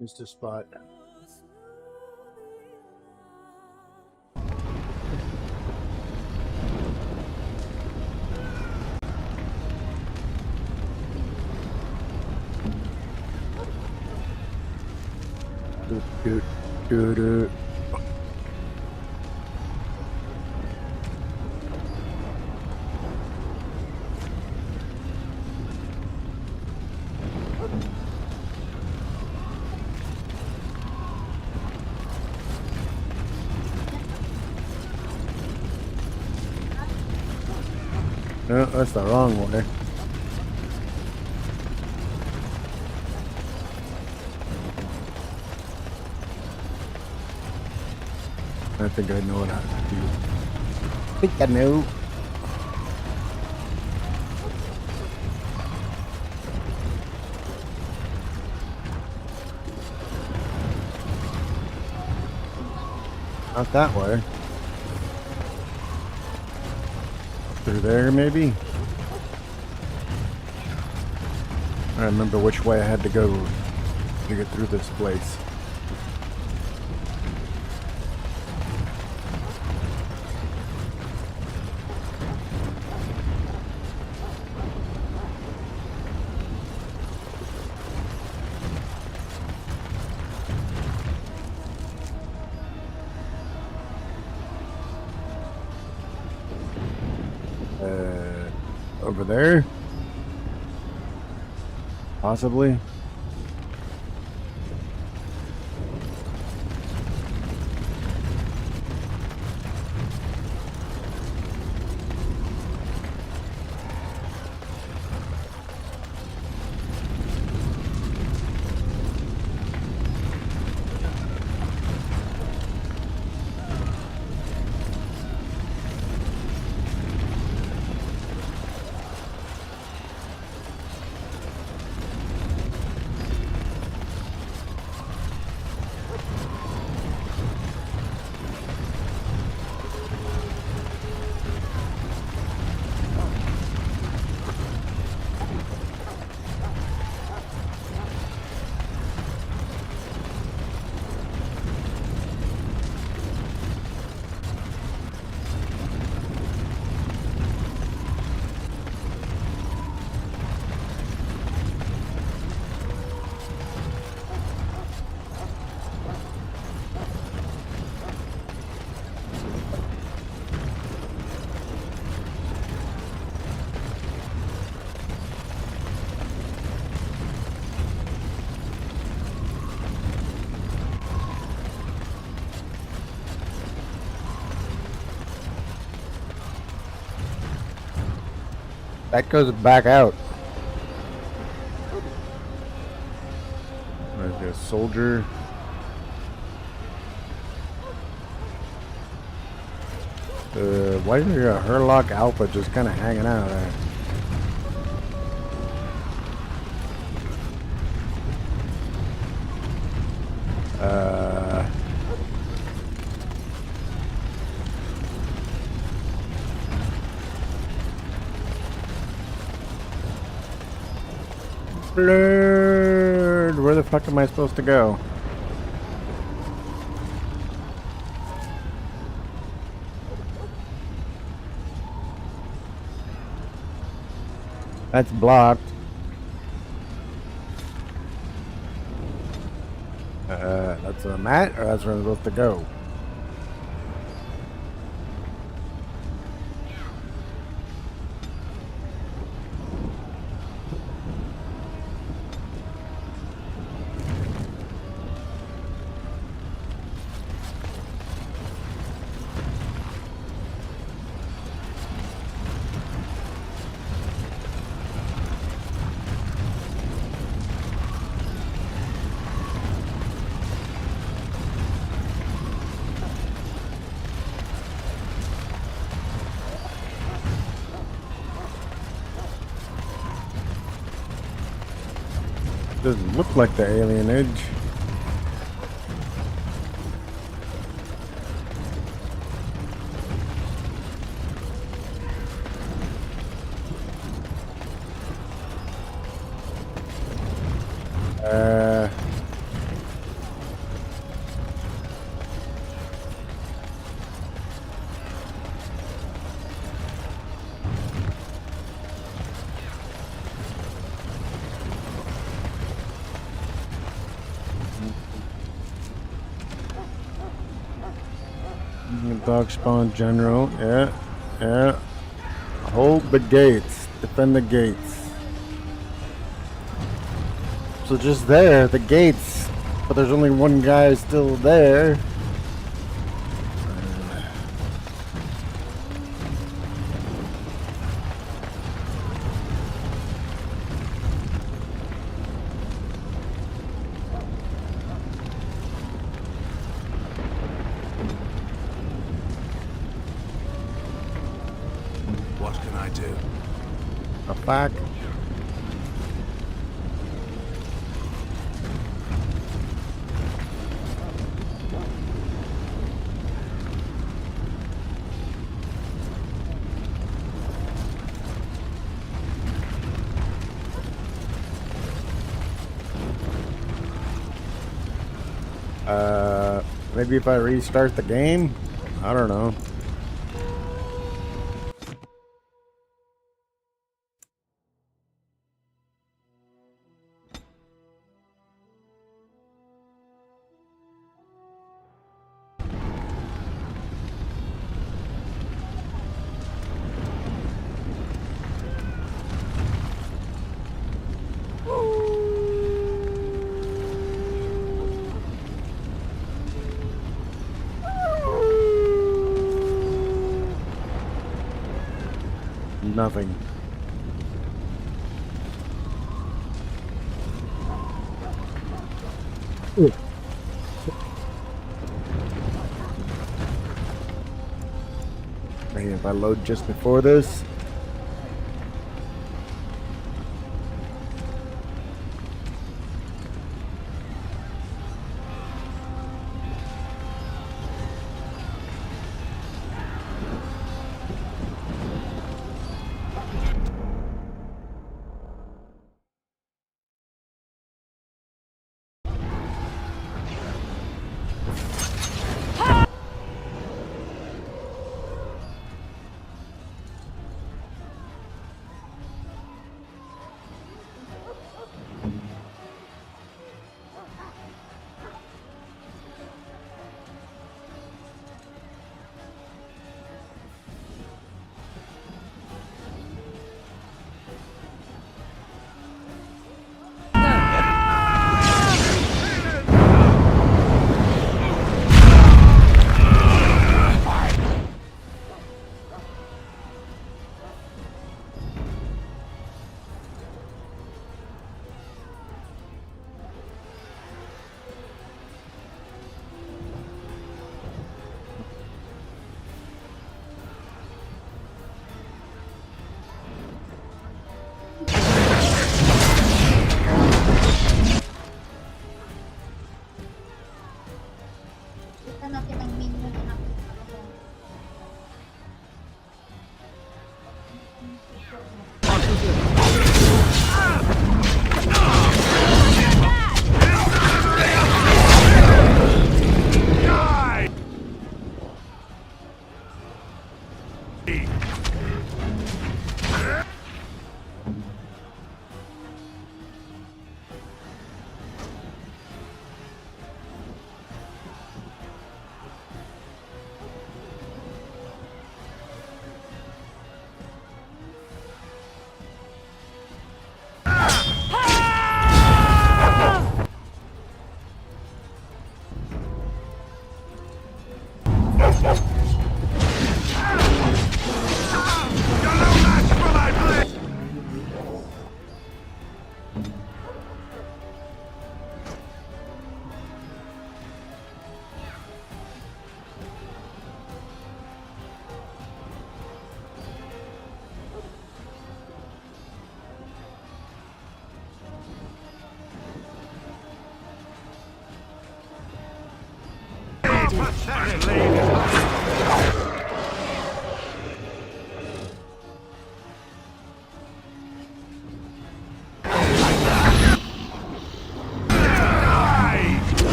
Missed a spot. Do. No, that's the wrong way. I think I know what I have to do. I think I know. Not that way. Through there, maybe? I remember which way I had to go to get through this place. Over there? Possibly. That goes back out. There's a soldier. Why is there a Herlock Alpha just kind of hanging out there? Blurred. Where the fuck am I supposed to go? That's blocked. That's a mat, or that's where I'm supposed to go? Doesn't look like the alien edge. Dog spawn general. Yeah. Hold the gates. Defend the gates. So just there, the gates. But there's only one guy still there. What can I do? A fact. Maybe if I restart the game? I don't know. Nothing. Maybe if I load just before this.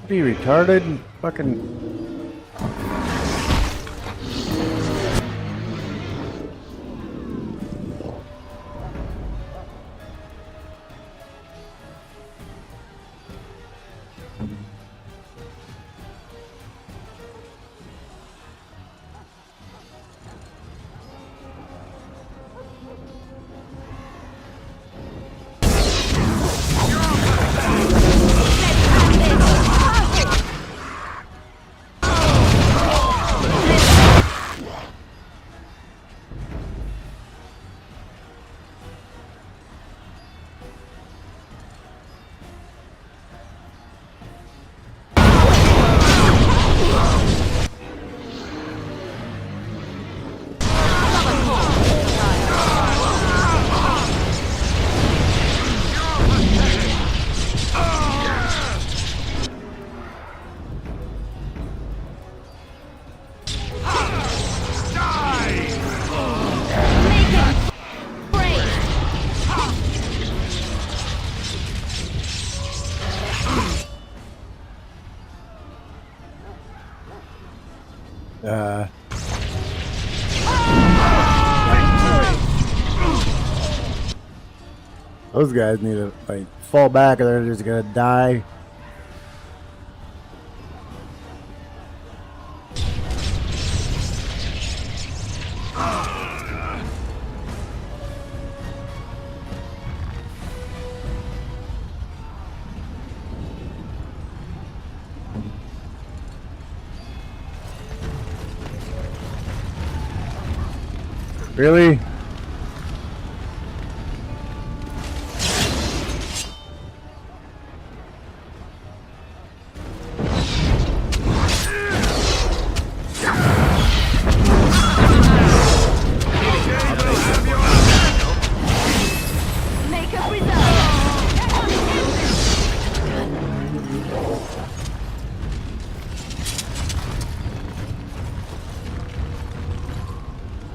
Be retarded? Fucking. Those guys need to like fall back or they're just gonna die. Really?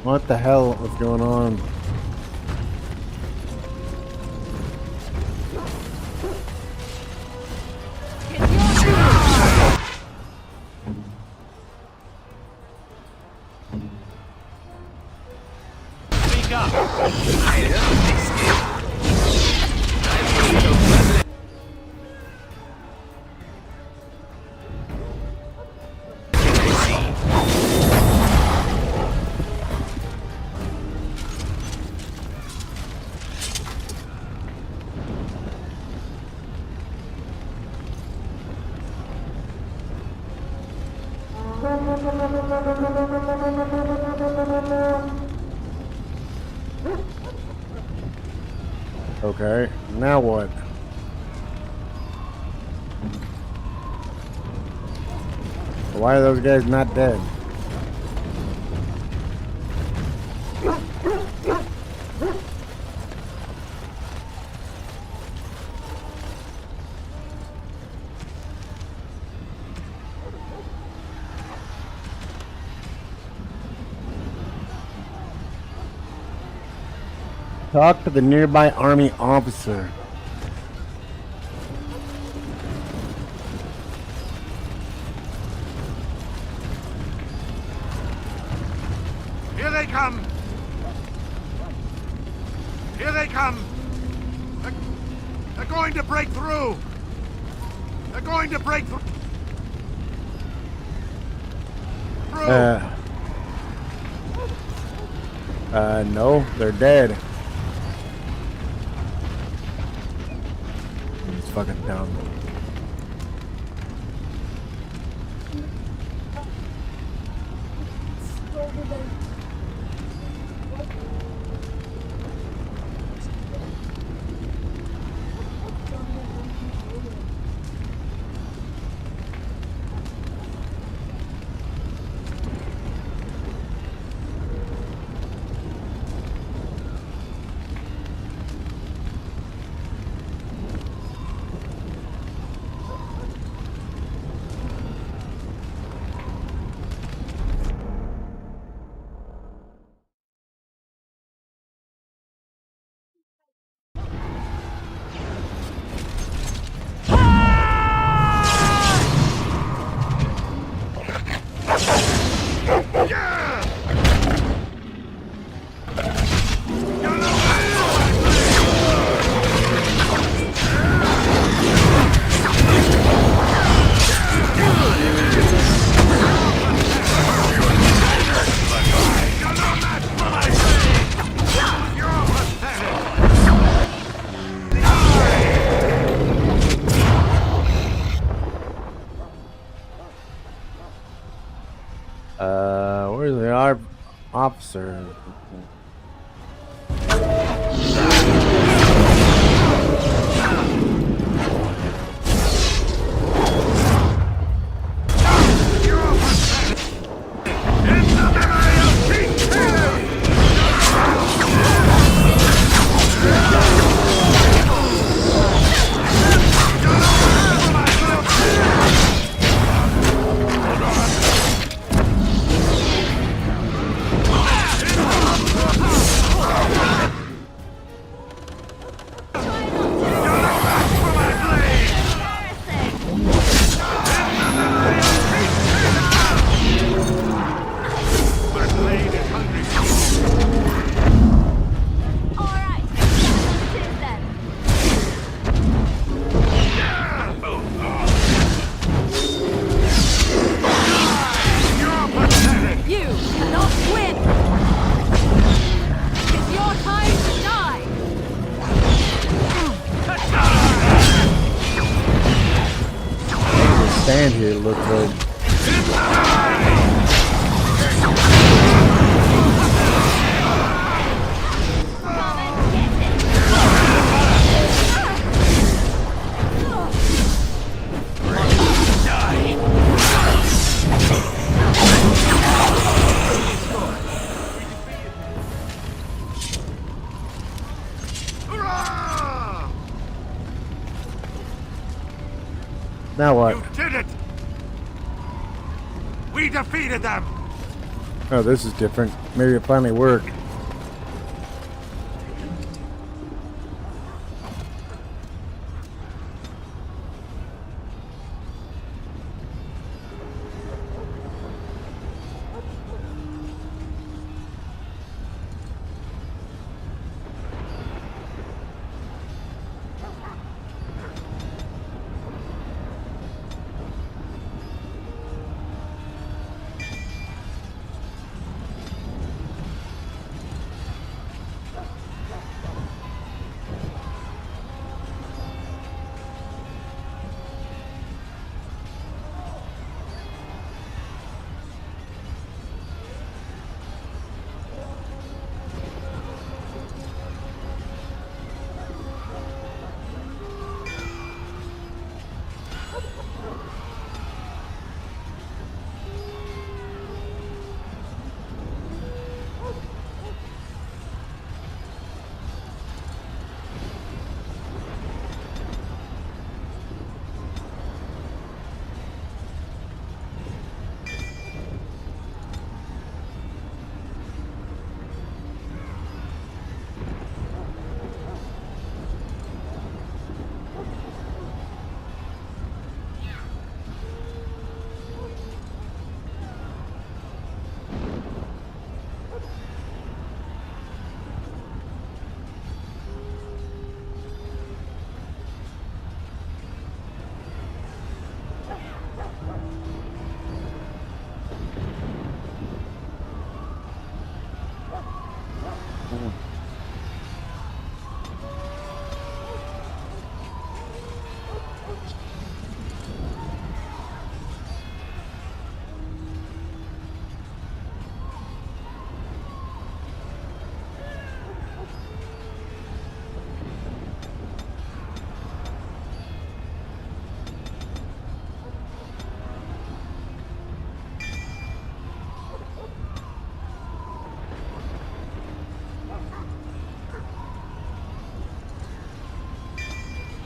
What the hell was going on? Okay, now what? Why are those guys not dead? Talk to the nearby army officer. Here they come! Here they come! They're going to break through! They're going to break through! No, they're dead. It's fucking dumb. sir. Stand here, look good. Now what? You did it! We defeated them! Oh, this is different. Maybe it finally worked.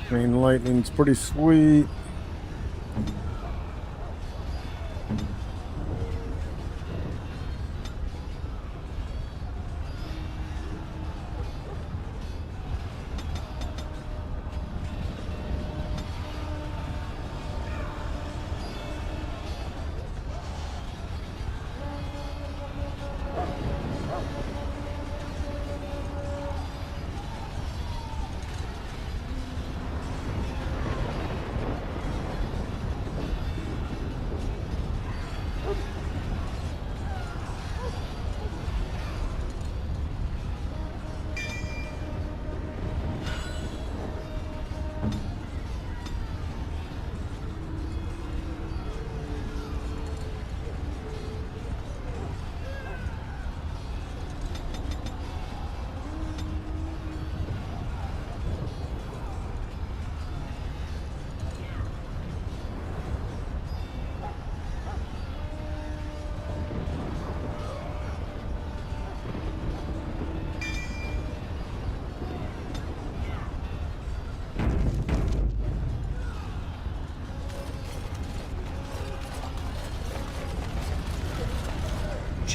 Green lightning's pretty sweet.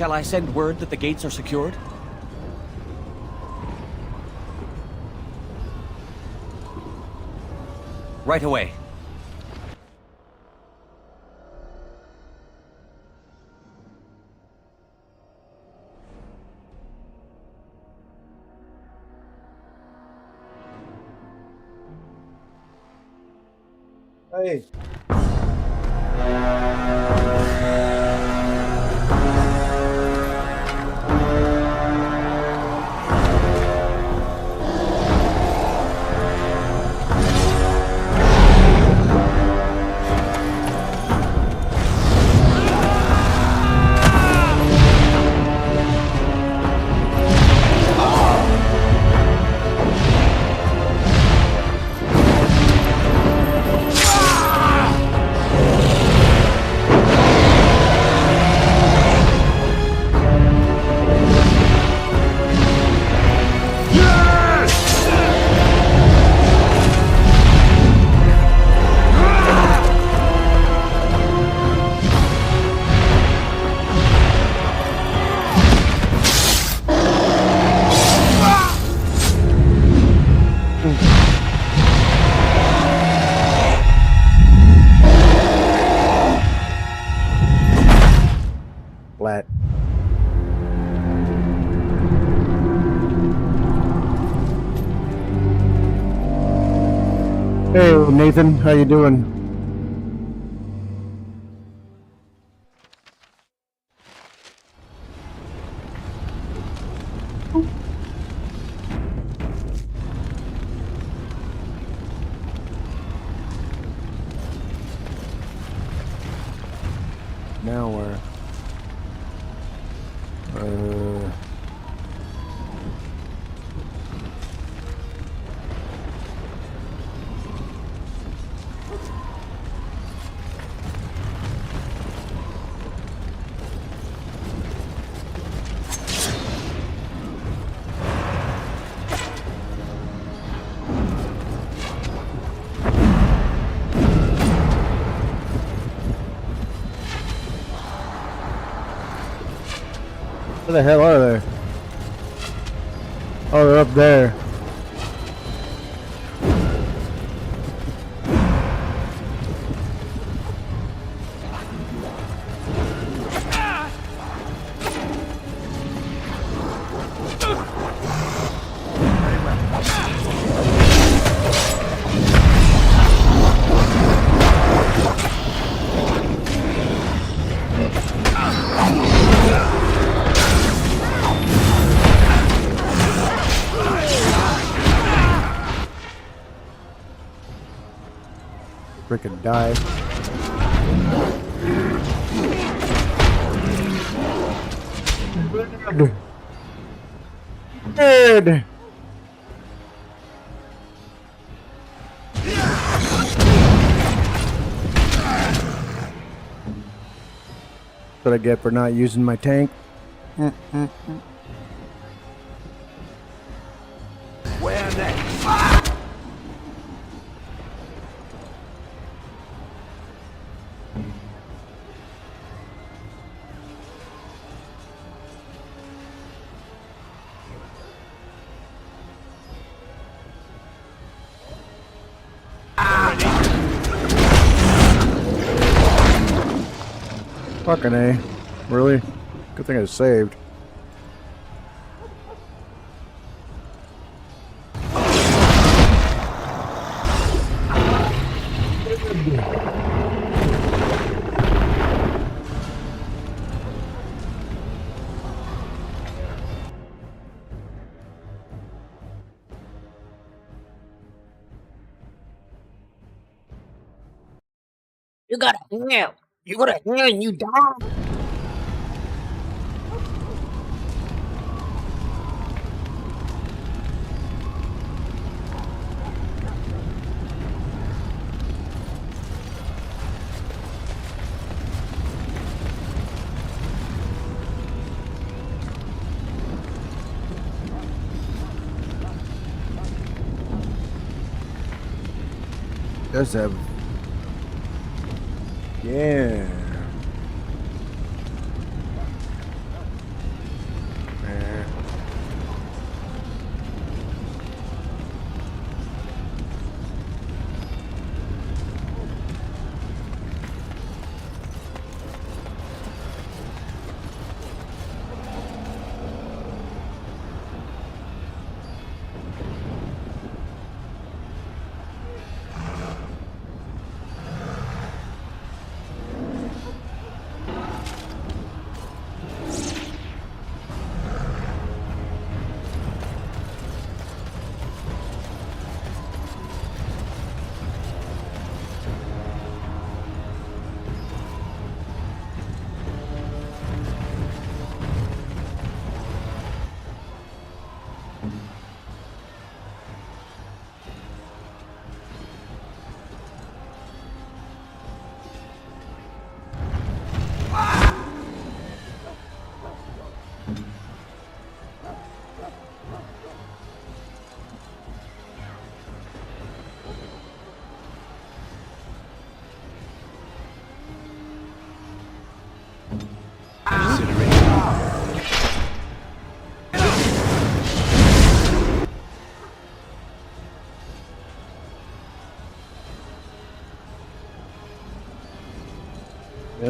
Shall I send word that the gates are secured? Right away. Hey. Flat. Hey, Nathan, how you doing? Now where? Where the hell are they? Oh, they're up there. Freaking die. Dead. What I get for not using my tank? Where next? Fucking A. Really? Good thing I was saved. You got a hand. You got a hand, you dog. Does have. Yeah.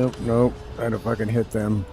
Nope, nope. I don't know if I can hit them.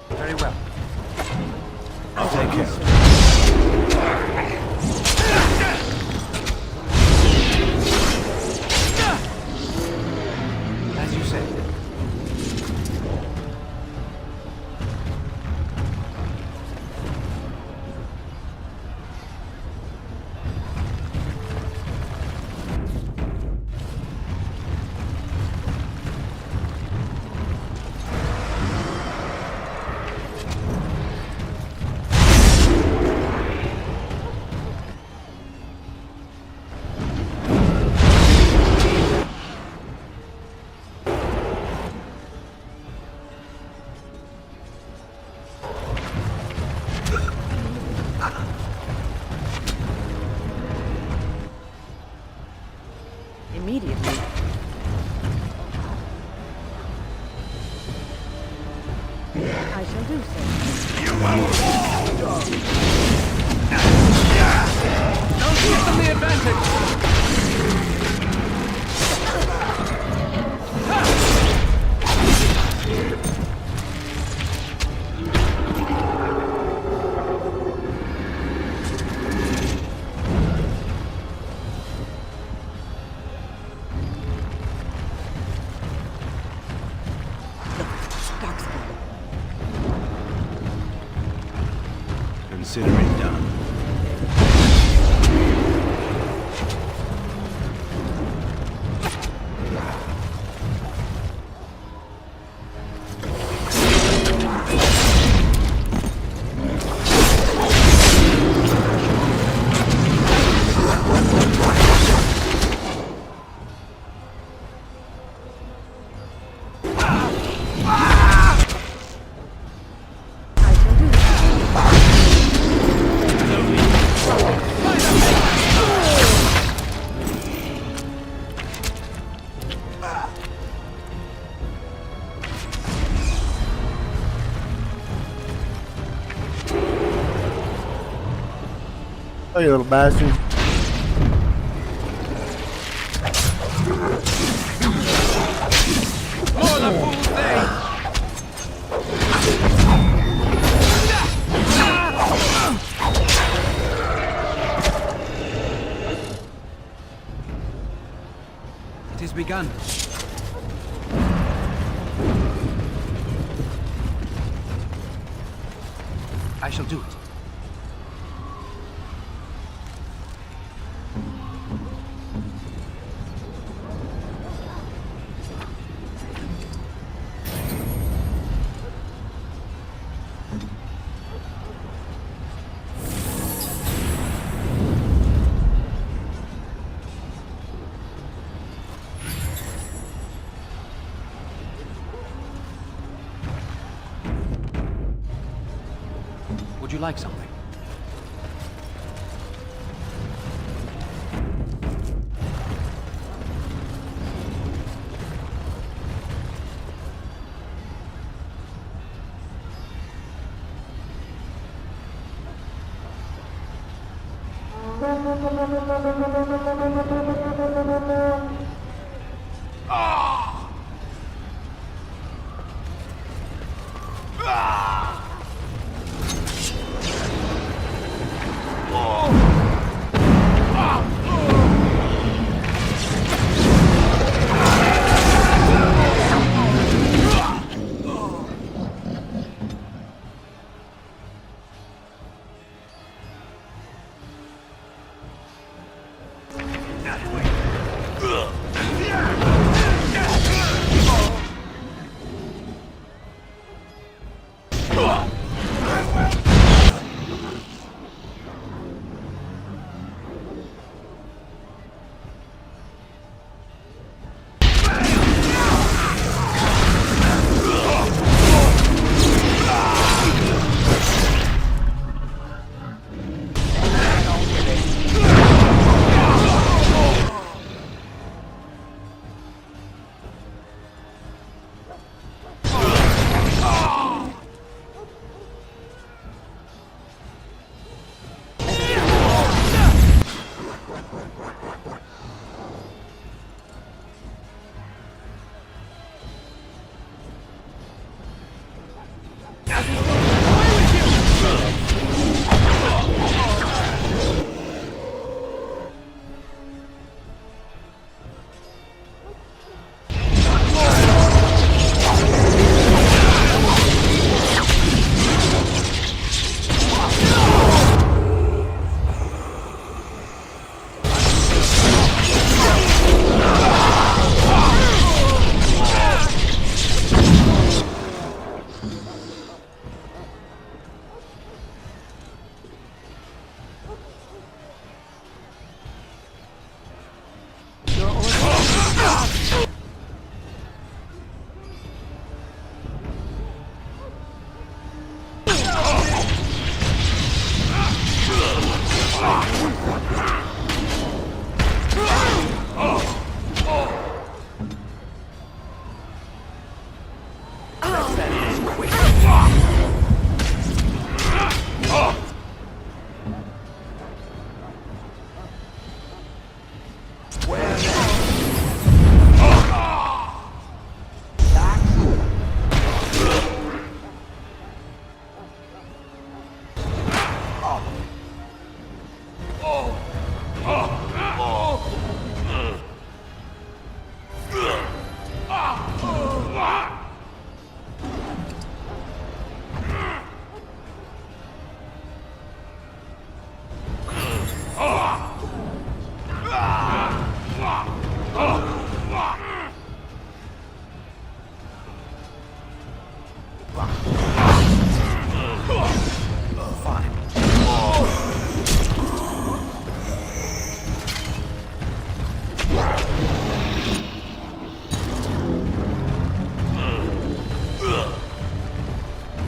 Very well. I'll take care of it. As you said. Immediately. I shall do so. You will fall! Don't give them the advantage! Consider it done. I shall do so. Oh, you little bastard. More the fool's day! It has begun. I shall do it. Would you like something?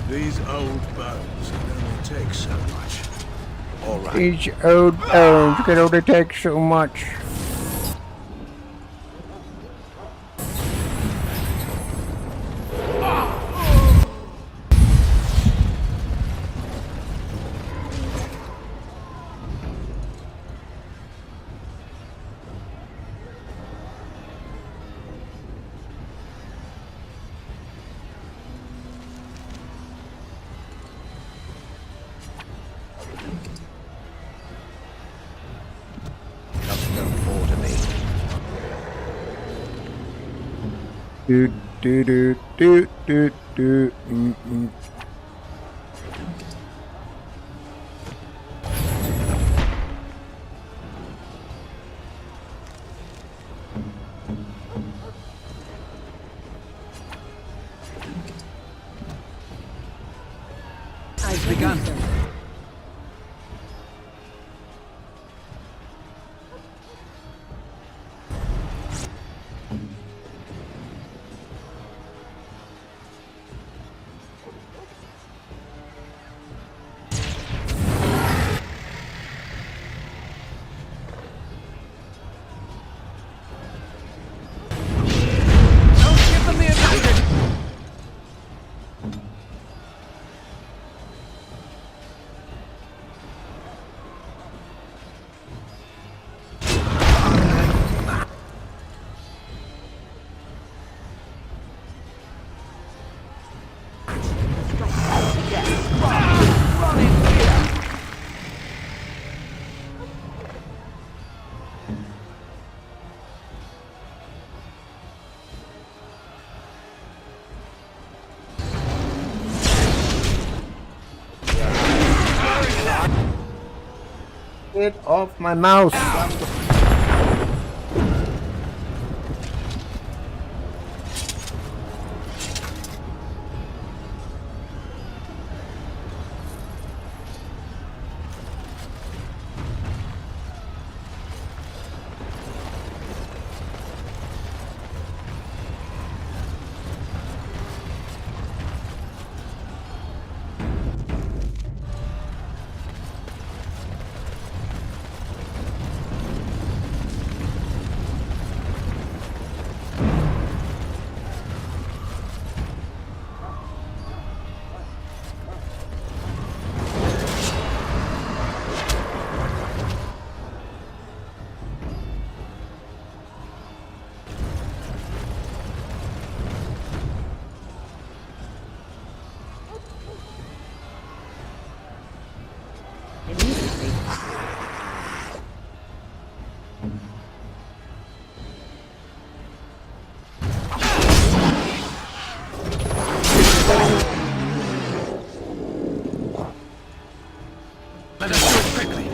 These old bones can only take so much. All right. These old bones can only take so much. Nothing more to me. Do do do do do do. Mm-mm. I shall begun. do so. Get off my mouse. Immediately. Let us do it quickly.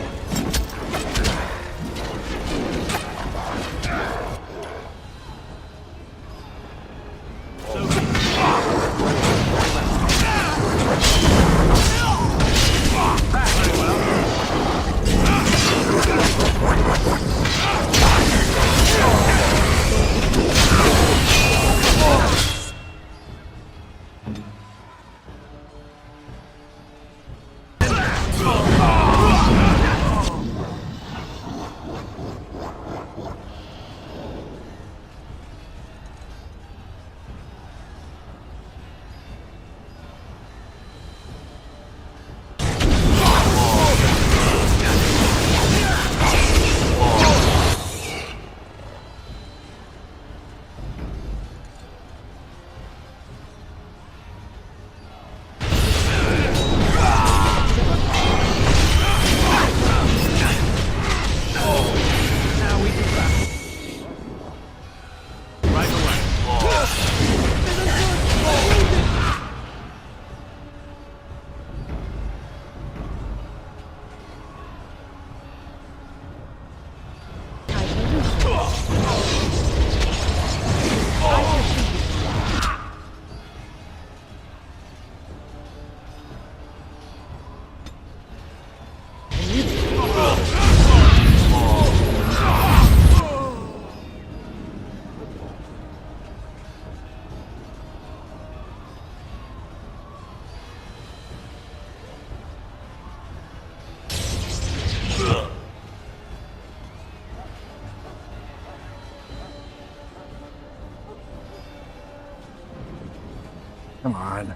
Come on.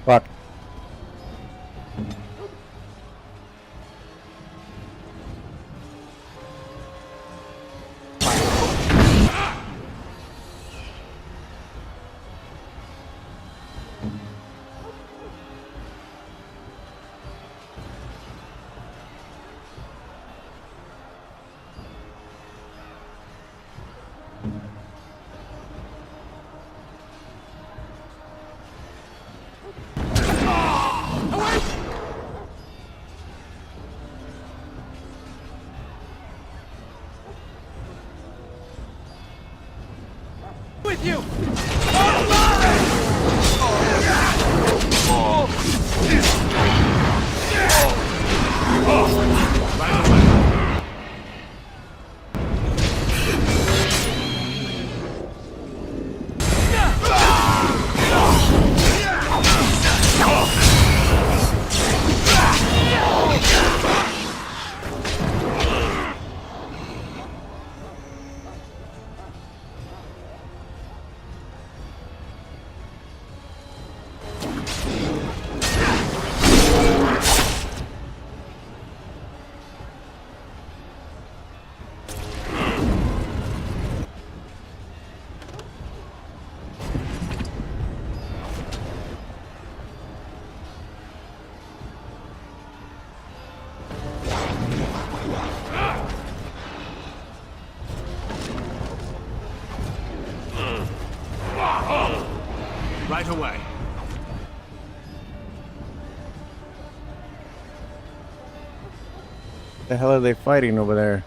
Fuck. Get away. The hell are they fighting over there?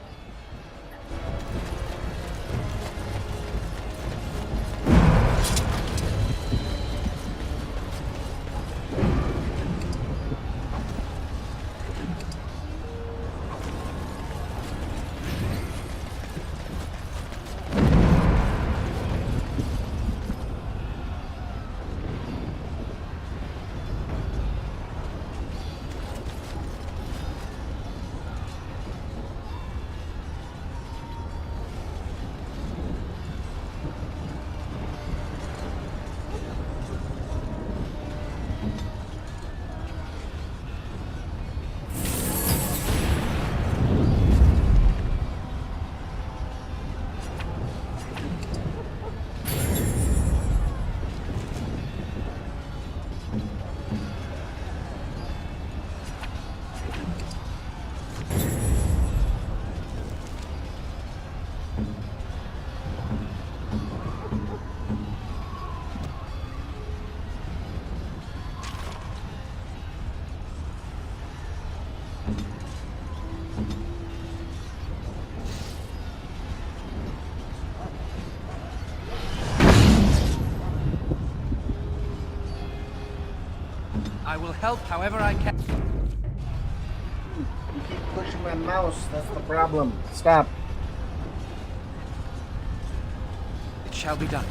I will help however I can. You keep pushing my mouse, that's the problem. Stop. It shall be done.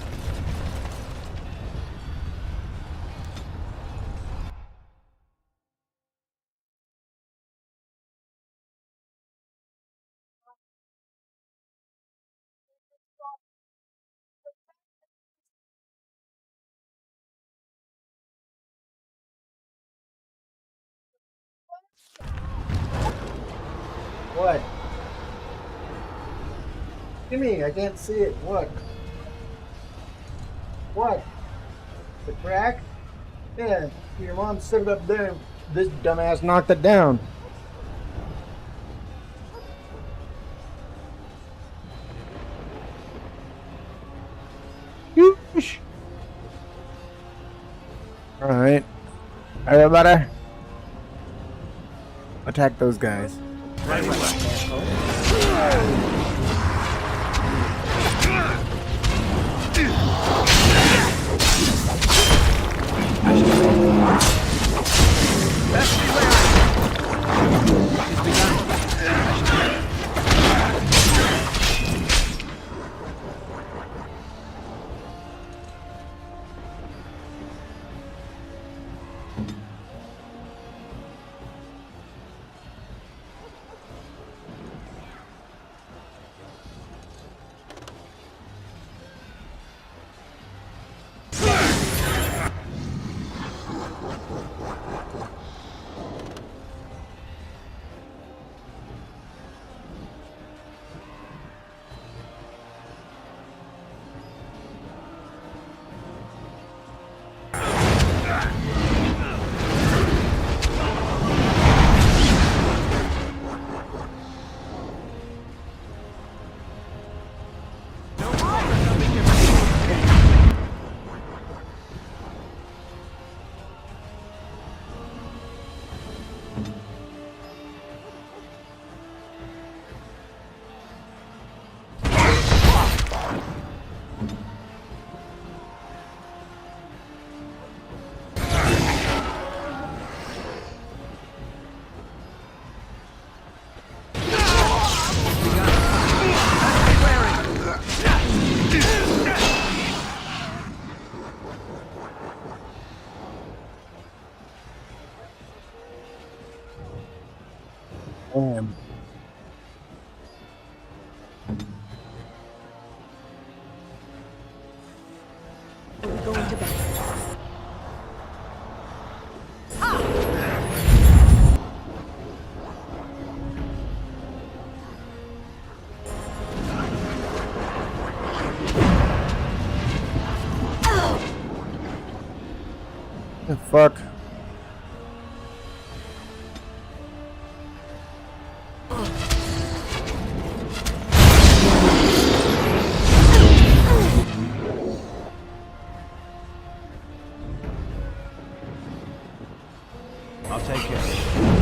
What? Gimme, I can't see it. What? What? The crack? Yeah, your mom set it up there. This dumbass knocked it down. Yeesh. Alright. Everybody. Attack those guys. Very well. Best beware. It is begun. Damn. Are we going to bed? The fuck? I'll take care of it.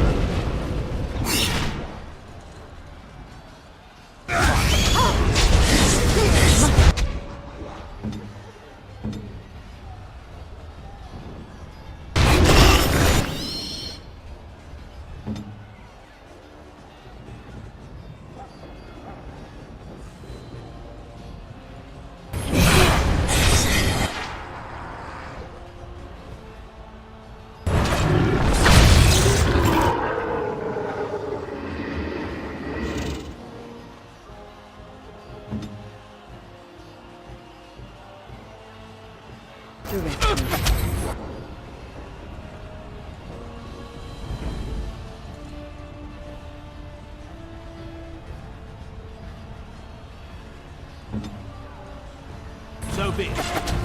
So be it.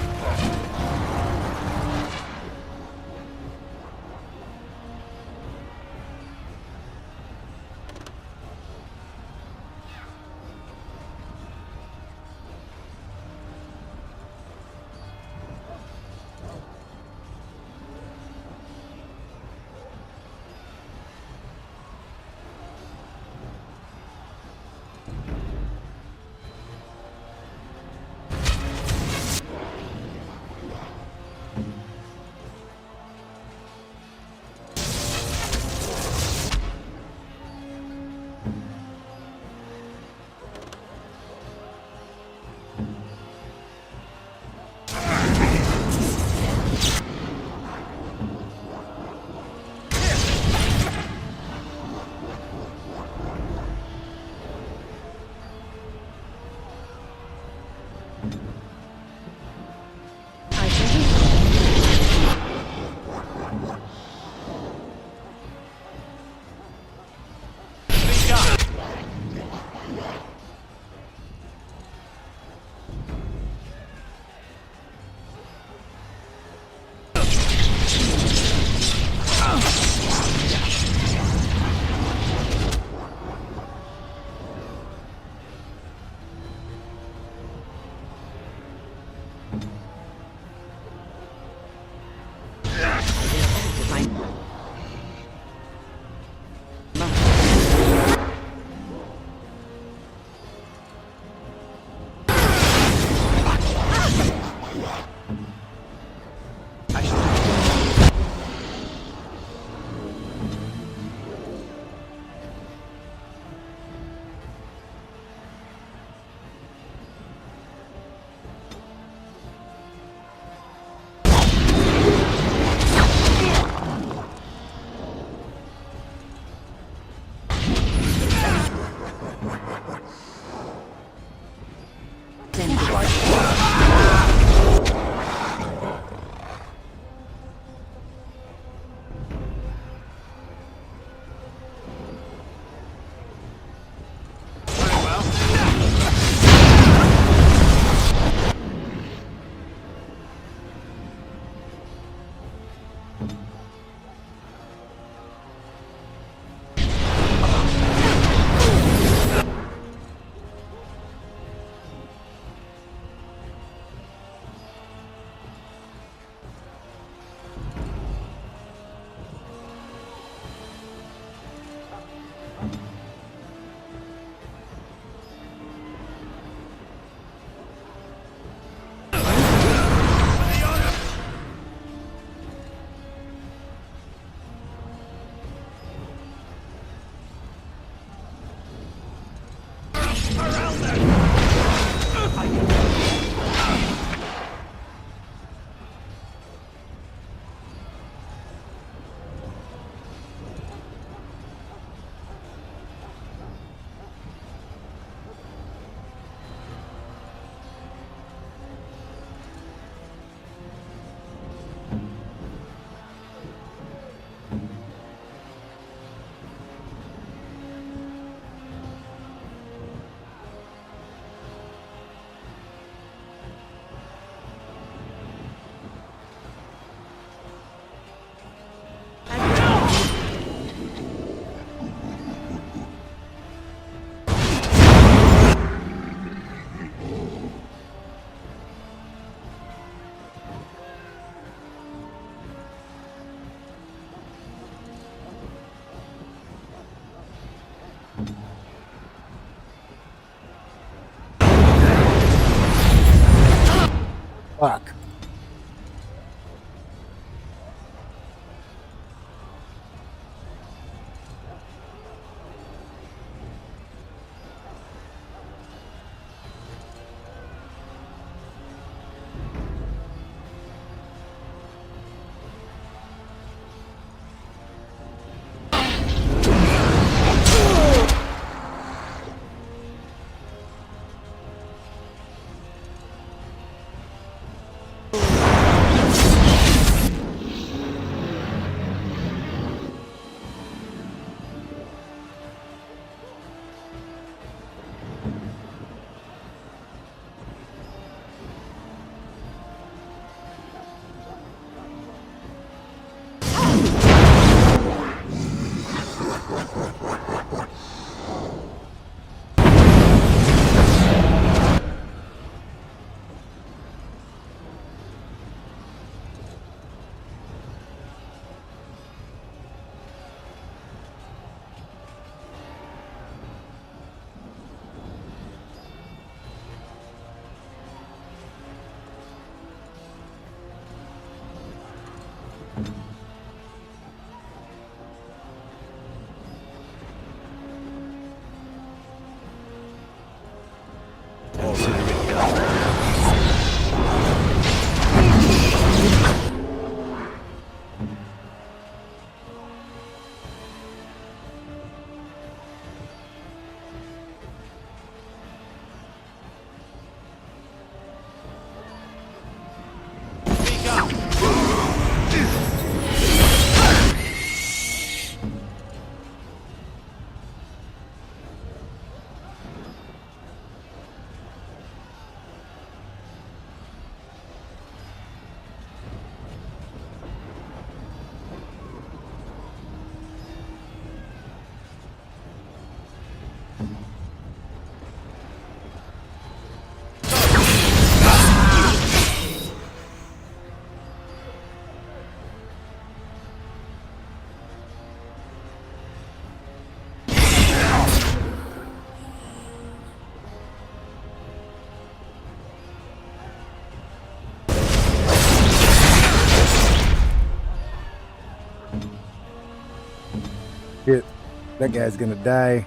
Fuck. Shit, that guy's gonna die.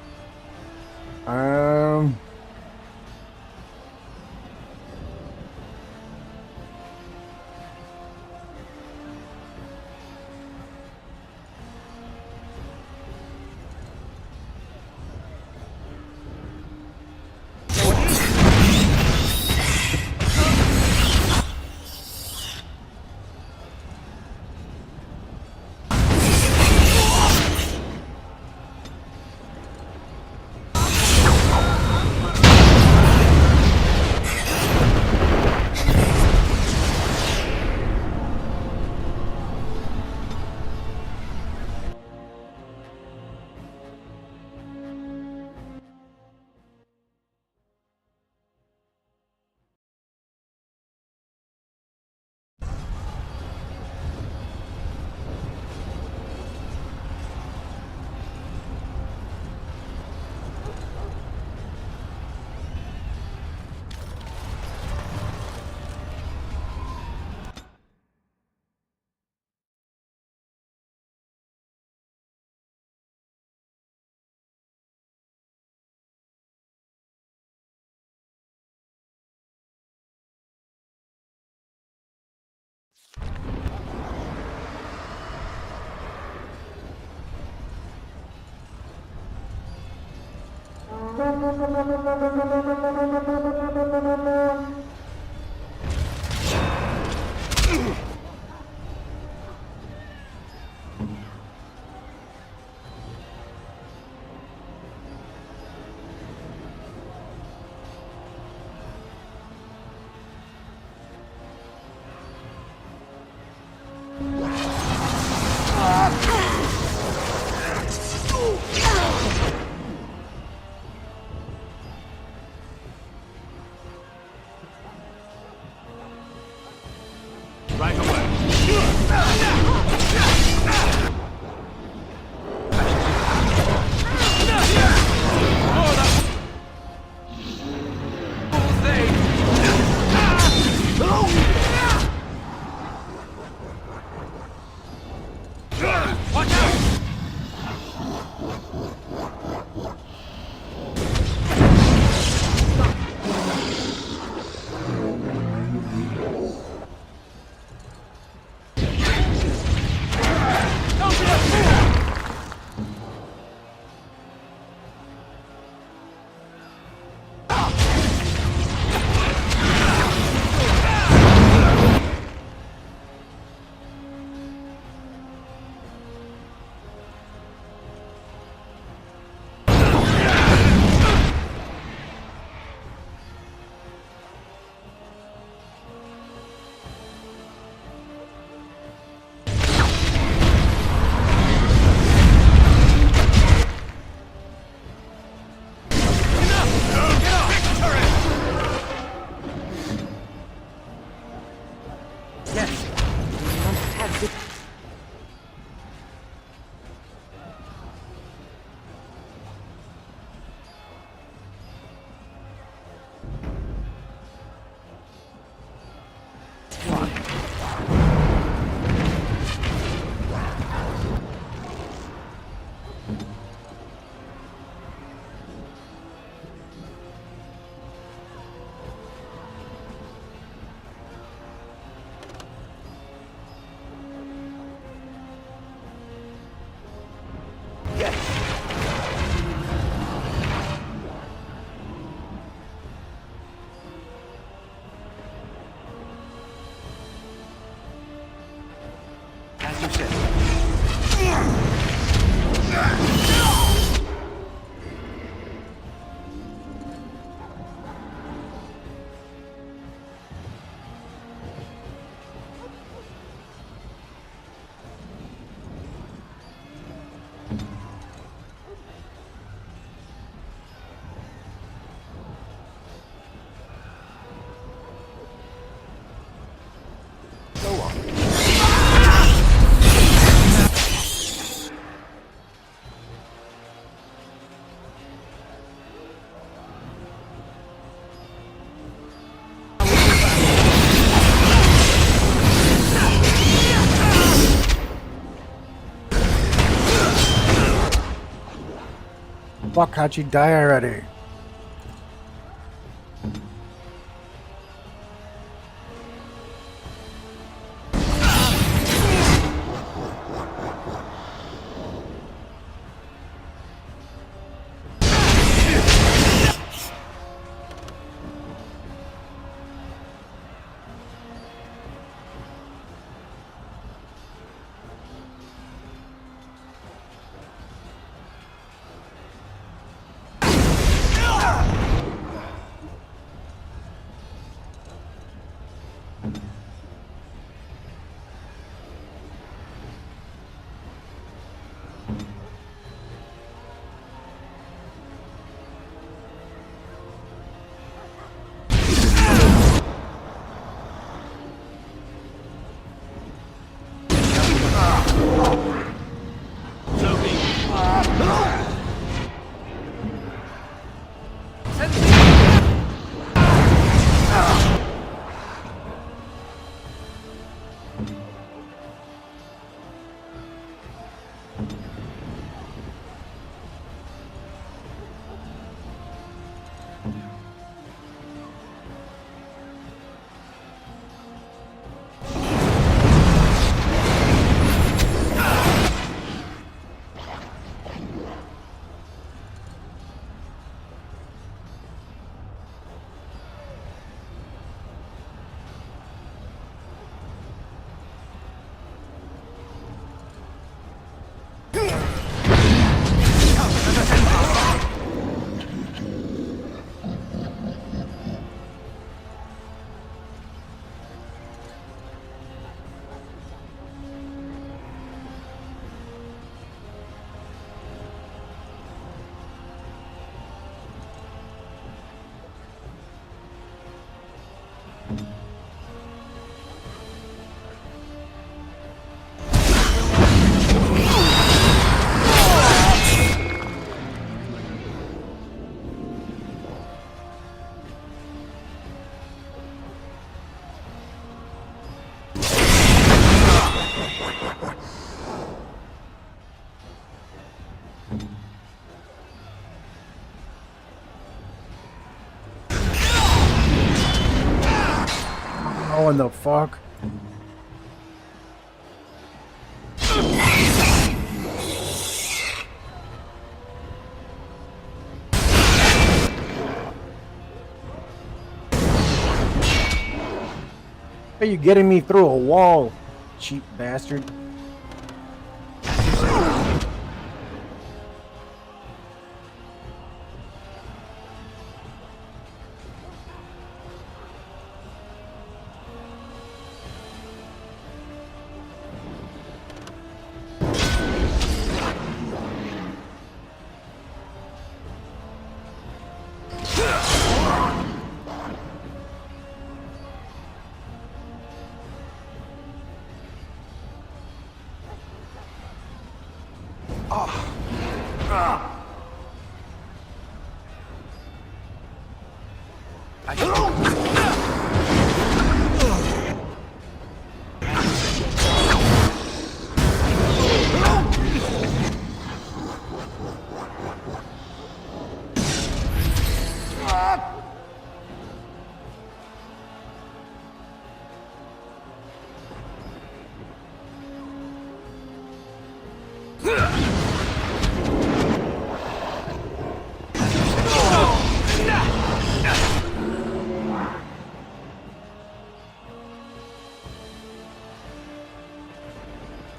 Right away. As you said. Go on. Fuck, how'd you die already? What the fuck? Are you getting me through a wall, cheap bastard?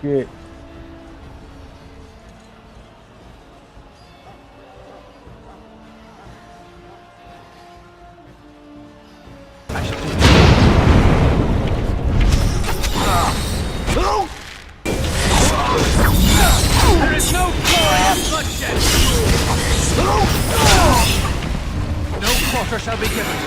Shit. There is no glory in bloodshed! No quarter shall be given.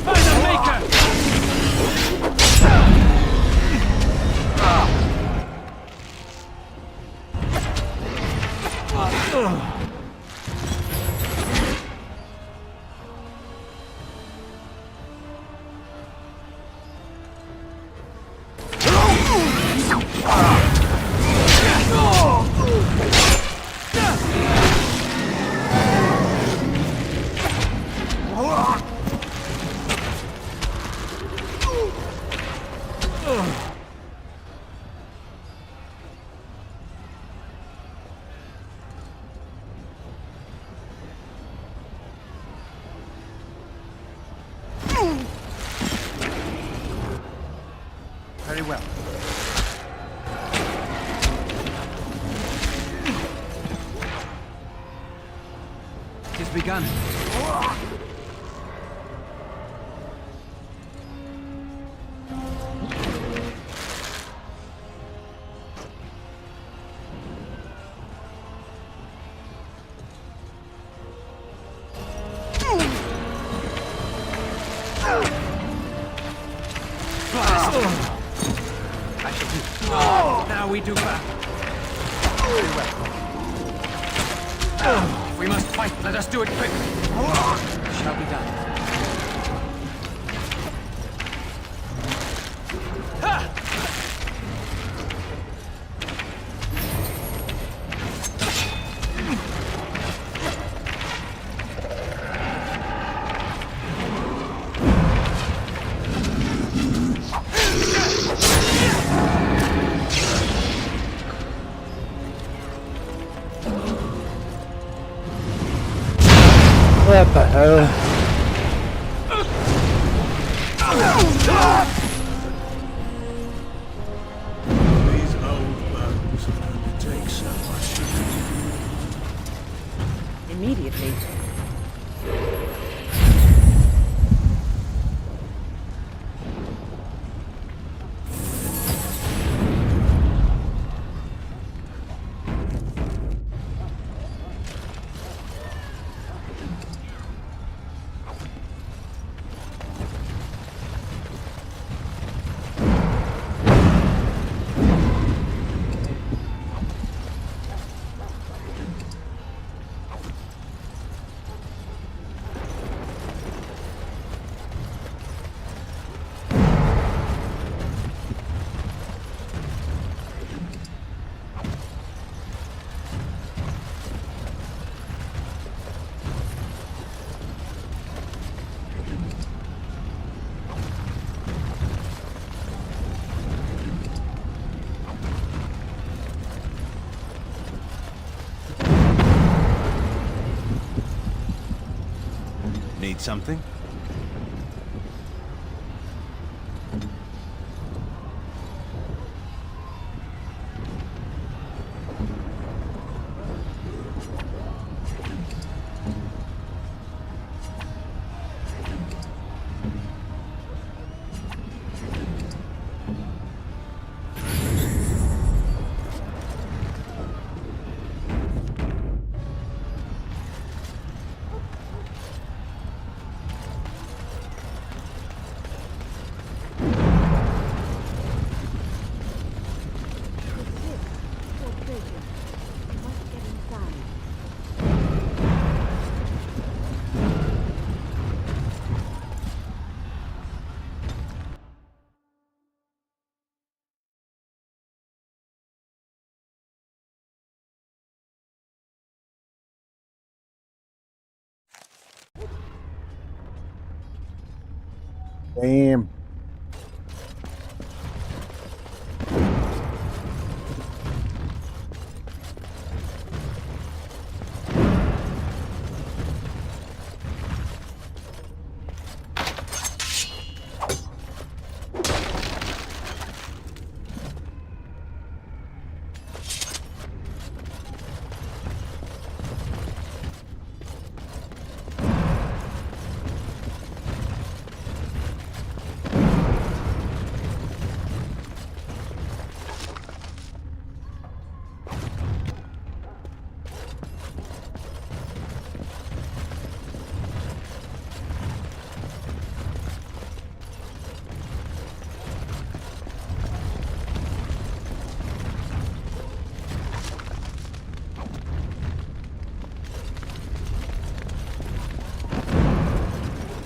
Find a maker! Very well. It is begun. I shall do. Now we do battle. Very well. If we must fight, let us do it quickly. It shall be done. Ha! What the hell? These old bones can only take so much. Immediately. Need something? Damn.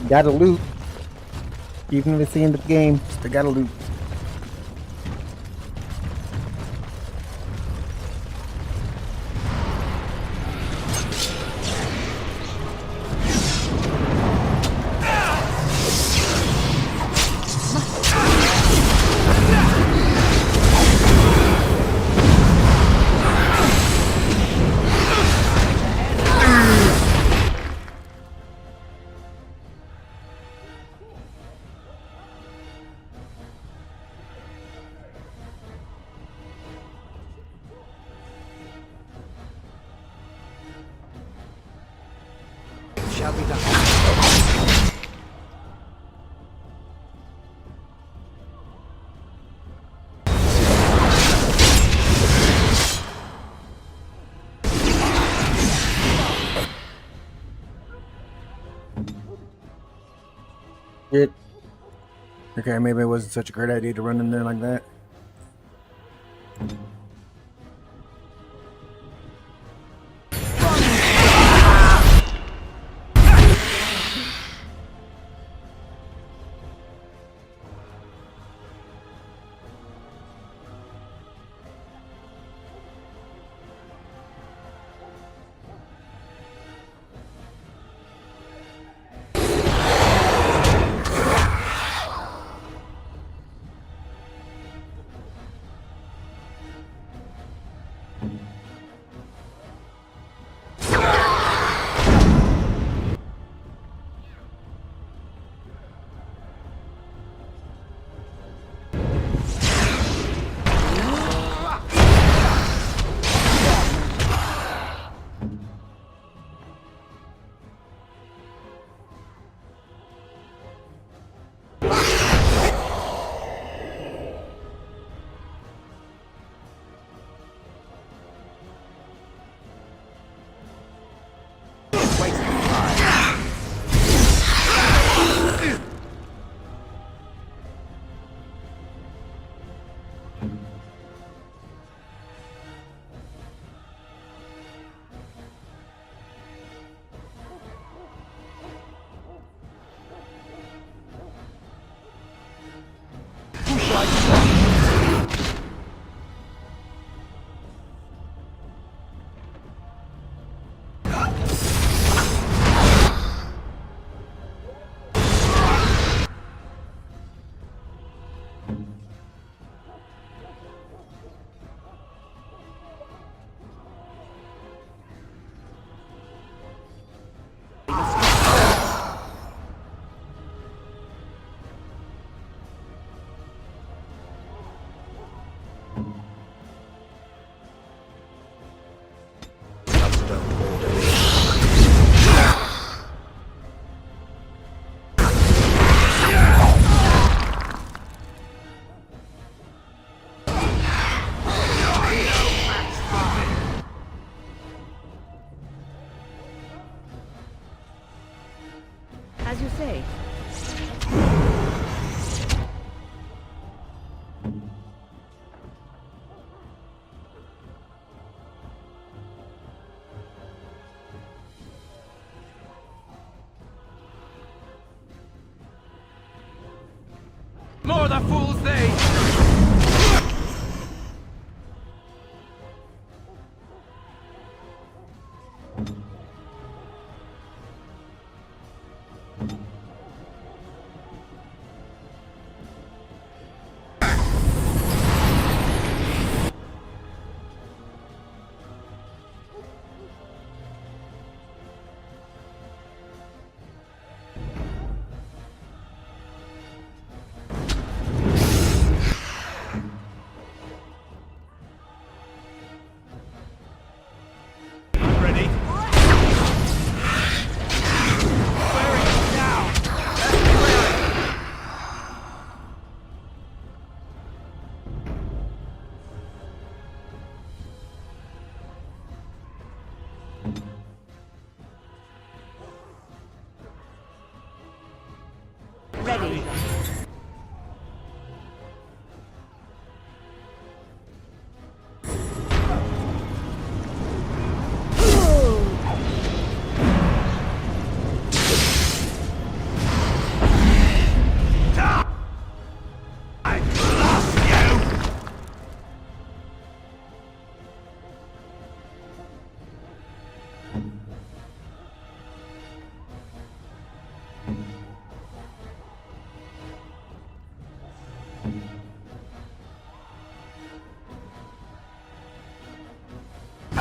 Gotta loot. Even if it's the end of the game, they gotta loot. Shall be done. Shit. Okay, maybe it wasn't such a great idea to run in there like that.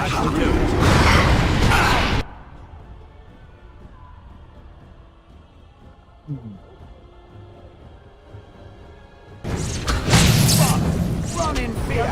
I shall do it. Run in fear!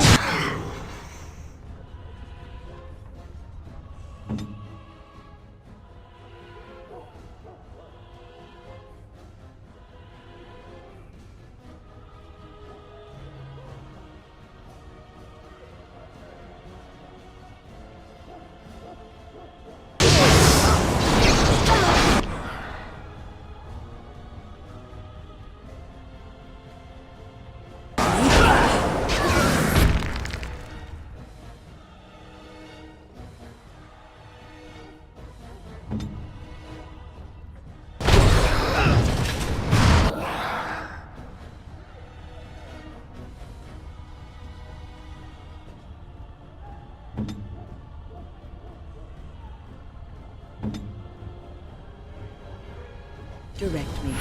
Direct me.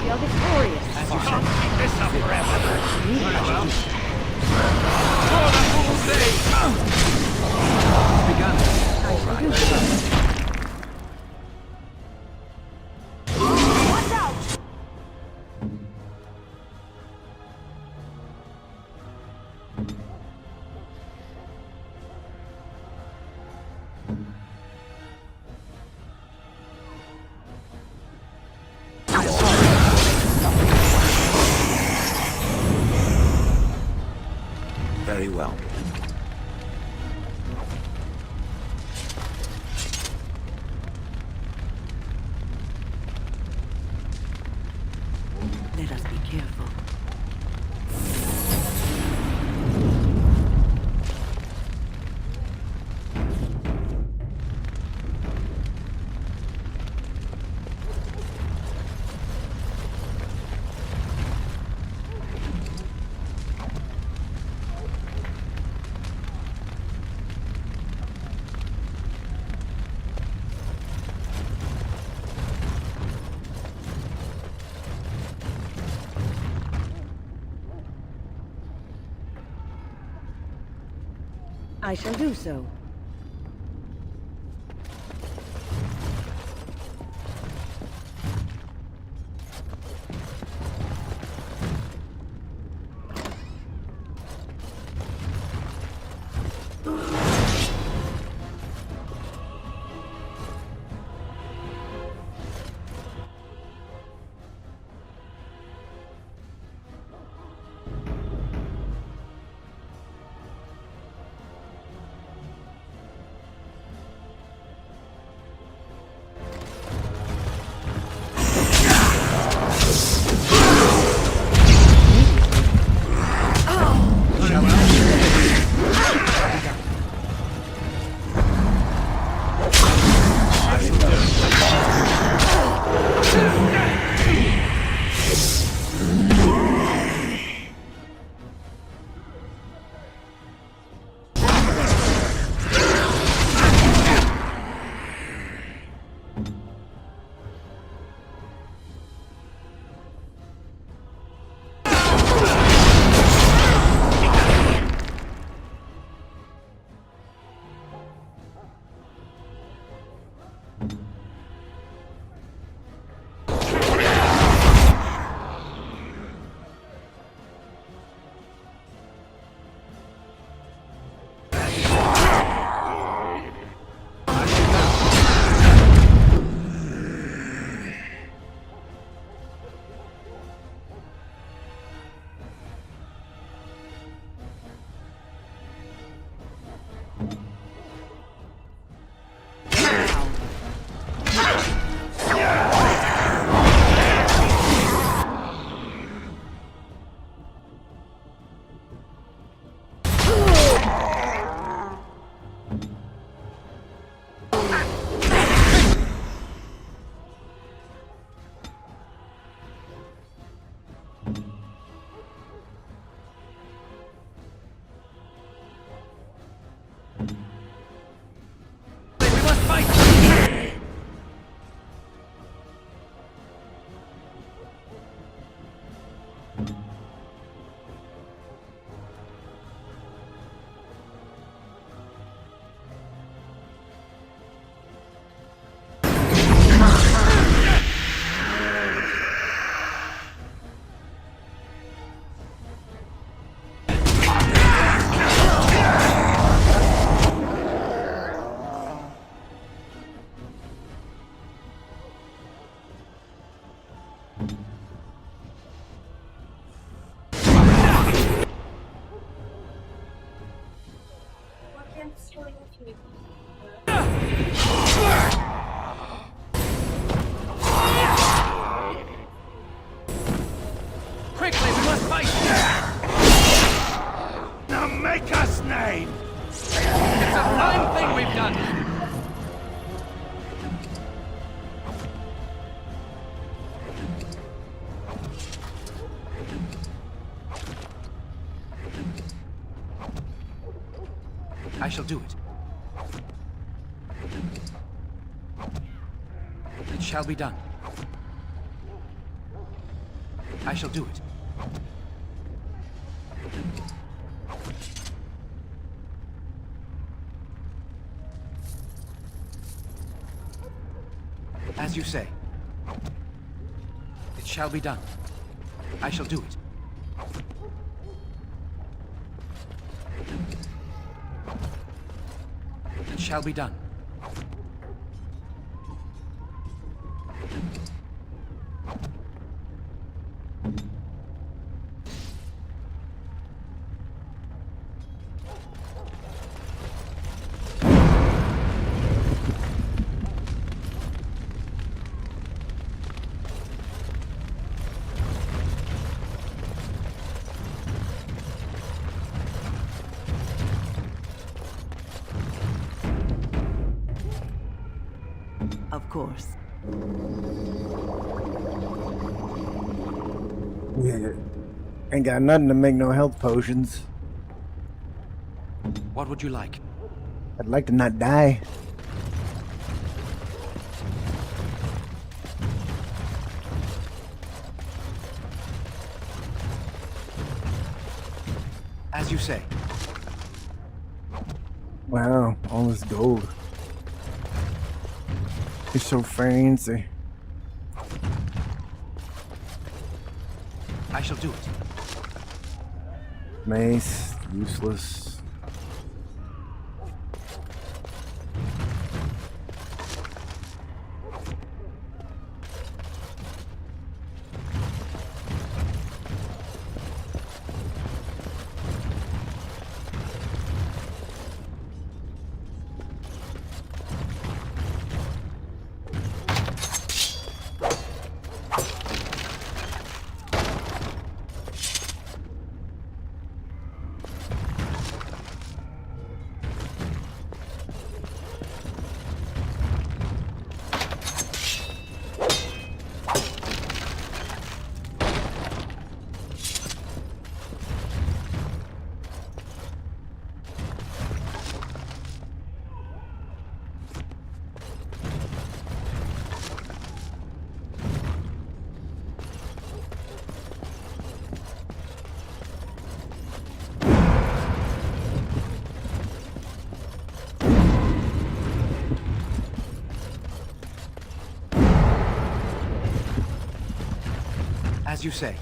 We are victorious. Can't keep this up forever! Very well. For the full day! Begun. I shall do so. Watch out! Very well. Let us be careful. I shall do so. Quickly, we must fight! Now make us name! It's a fine thing we've done! I shall do it. It shall be done. I shall do it. As you say. It shall be done. I shall do it. It shall be done. Of course. Yeah. Ain't got nothing to make no health potions. What would you like? I'd like to not die. As you say. Wow, all this gold. It's so fancy. I shall do it. Mace, useless. As you say.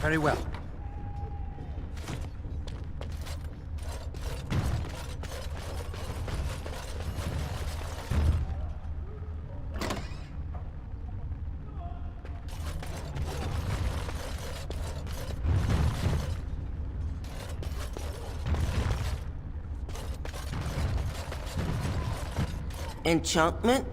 Very well. Enchantment?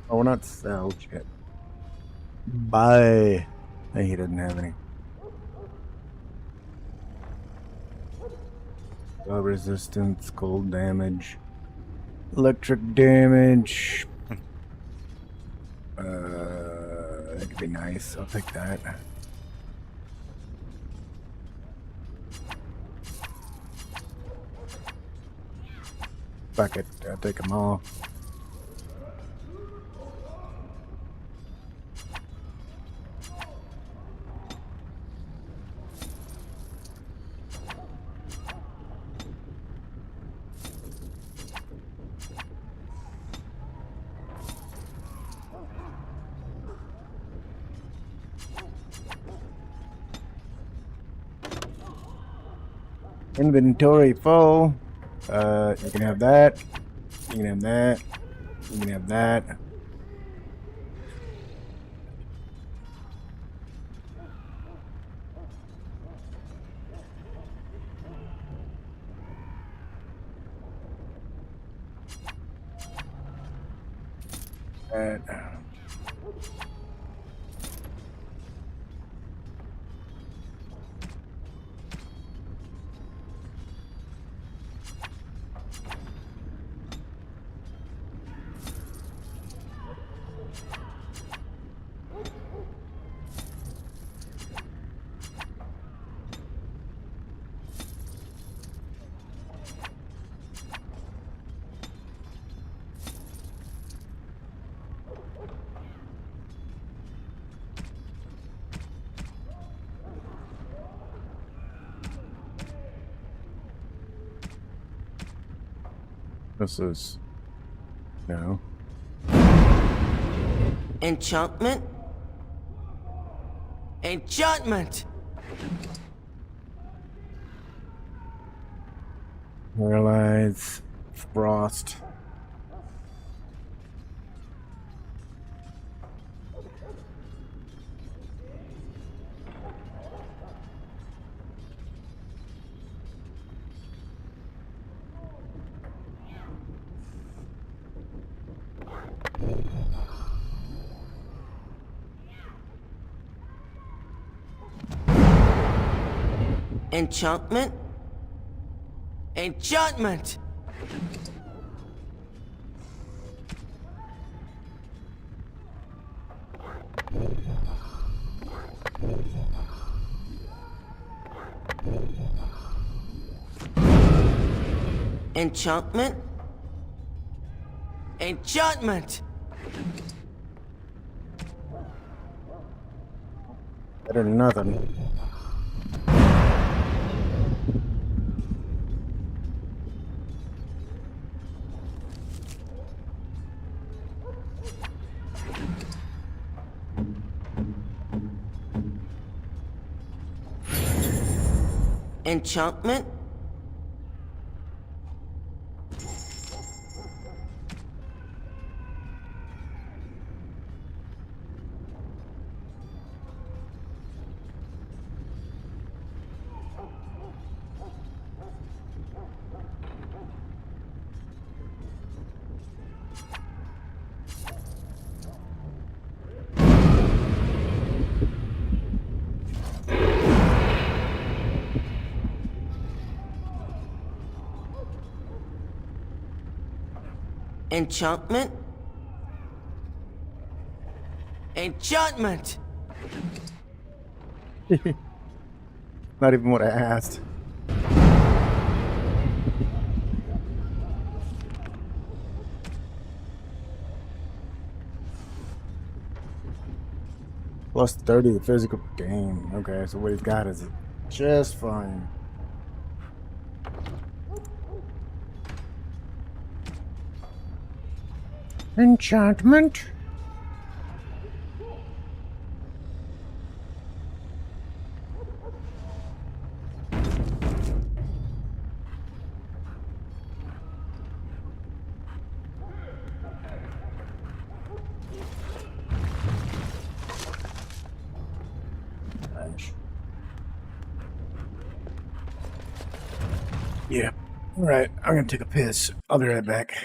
Oh, not sell shit. Buy. Hey, he doesn't have any. Low resistance, cold damage, electric damage. That could be nice. I'll take that. Fuck it. I'll take them all. Inventory full. You can have that. You can have that. You can have that. That. This is no. Enchantment? Enchantment! Paralyze, frost. Enchantment? Enchantment! Enchantment? Enchantment! Better than nothing. Enchantment? Enchantment? Enchantment! Not even what I asked. Plus 30 the physical game. Okay, so what he's got is just fine. Enchantment? Yeah. All right, I'm gonna take a piss. I'll be right back.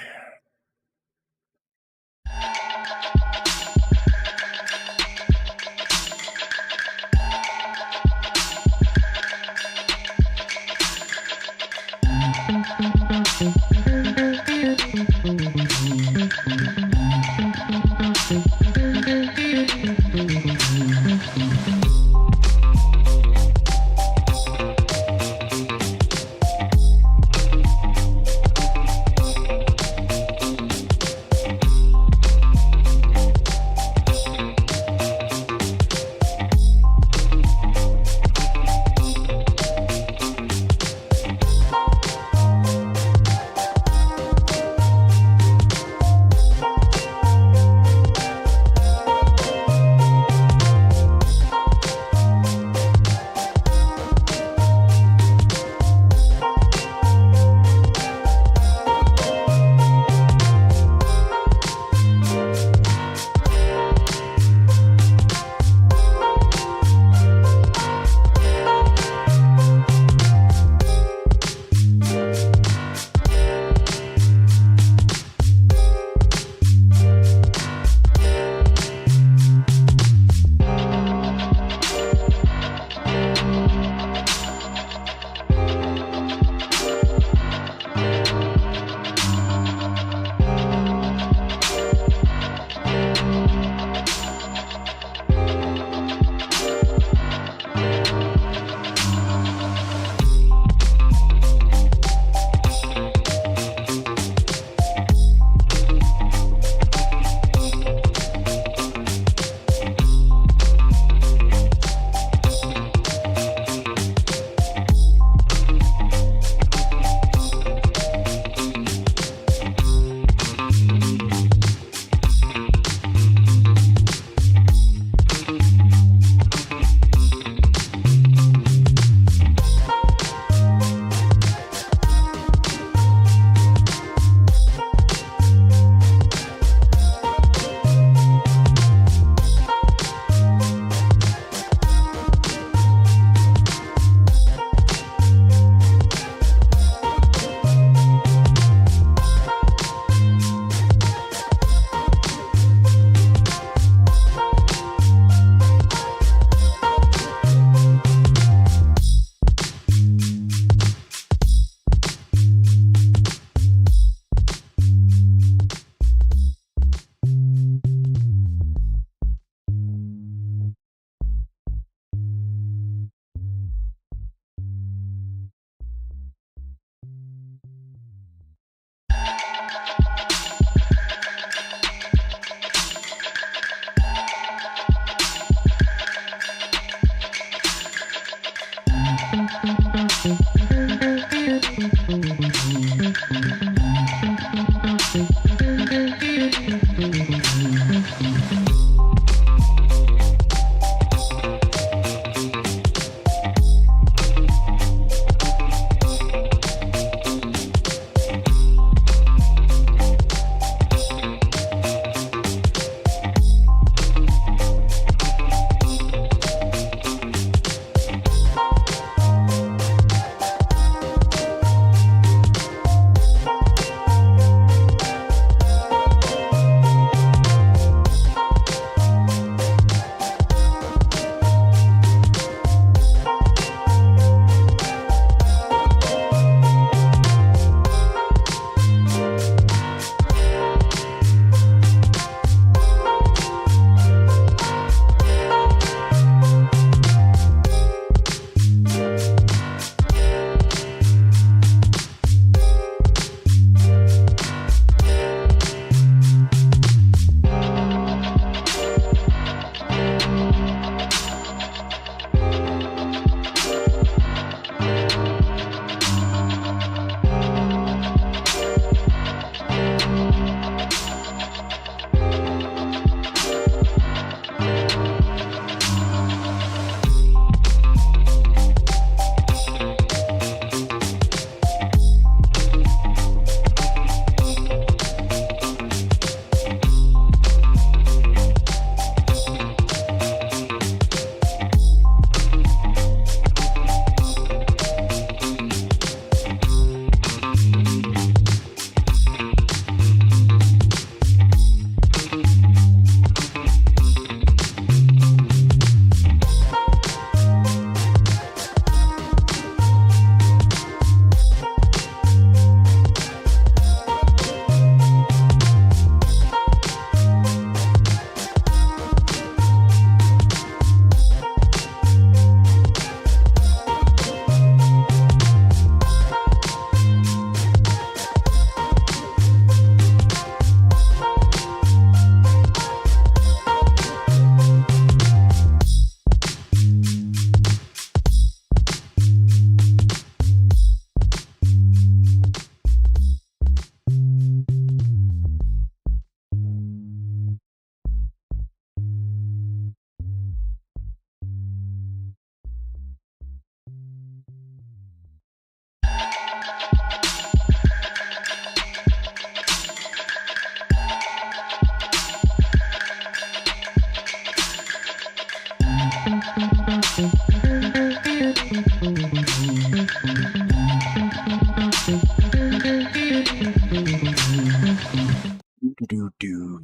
do.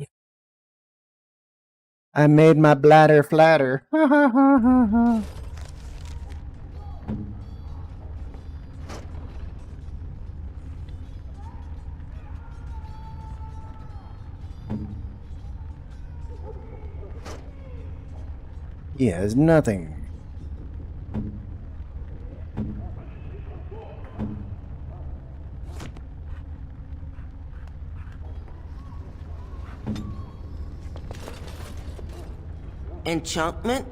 I made my bladder flatter. Ha ha ha ha ha. He has nothing. Enchantment?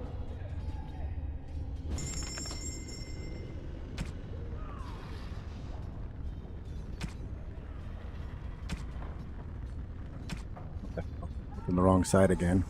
On the wrong side again.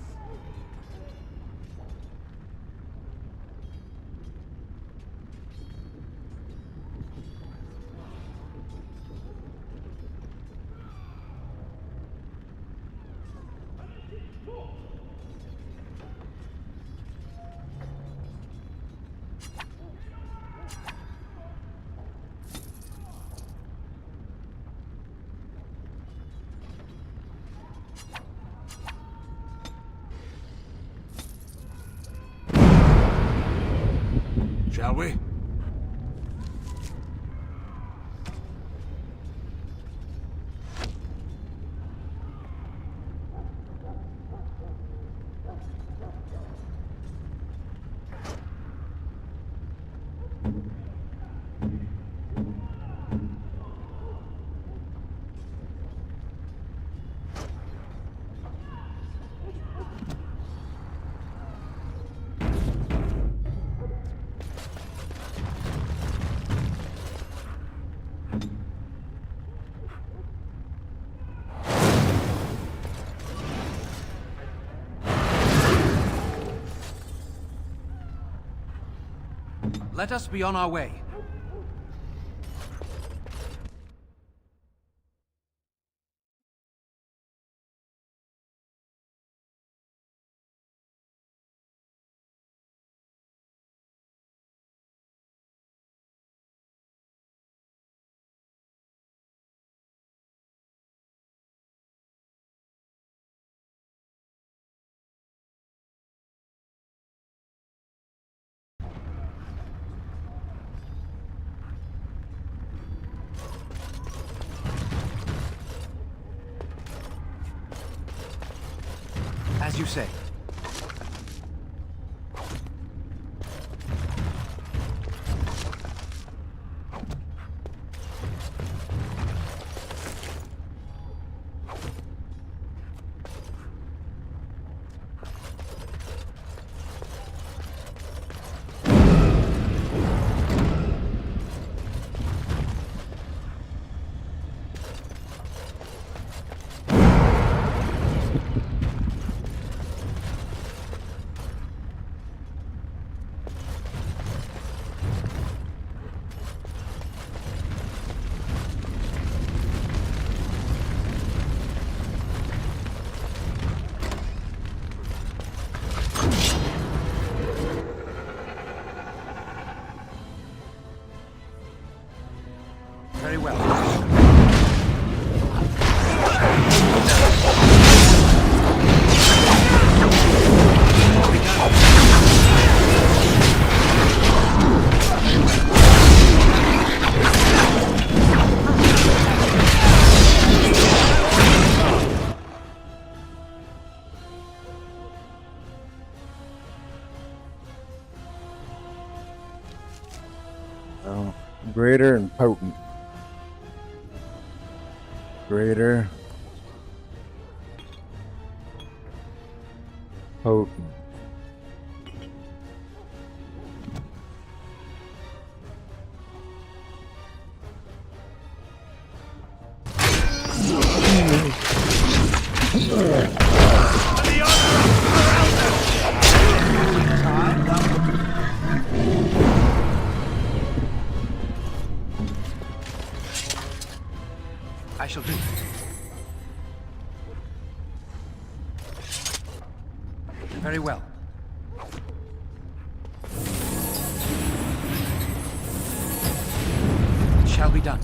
Shall we? Let us be on our way. As you say. Very well. Oh, greater and potent. Greater. Potent. I shall do. Very well. It shall be done.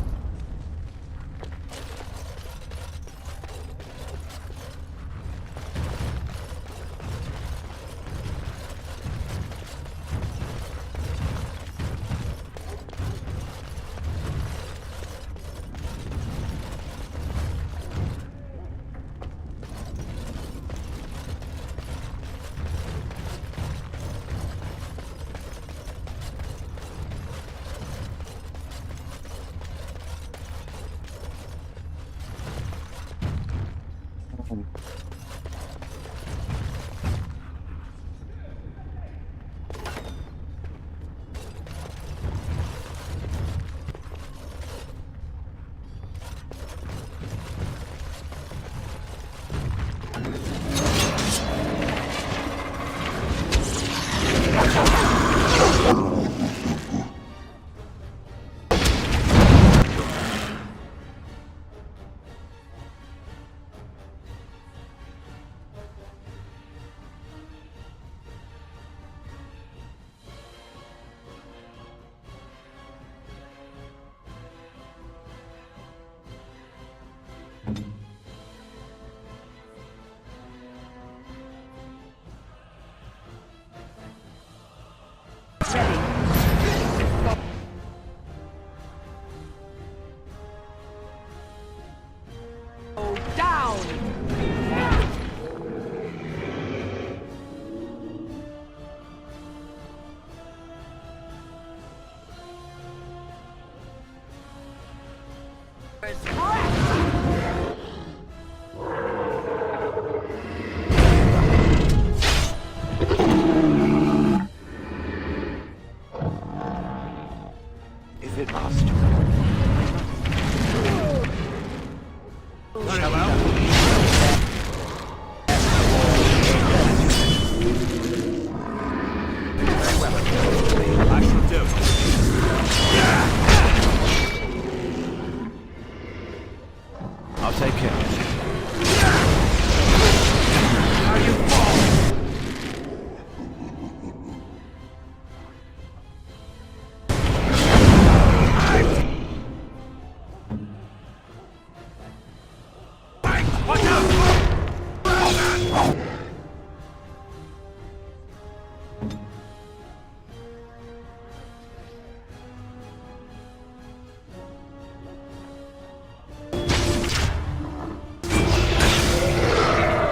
If it must. I shall do it. I'll take care of it. Now you fall. Watch out!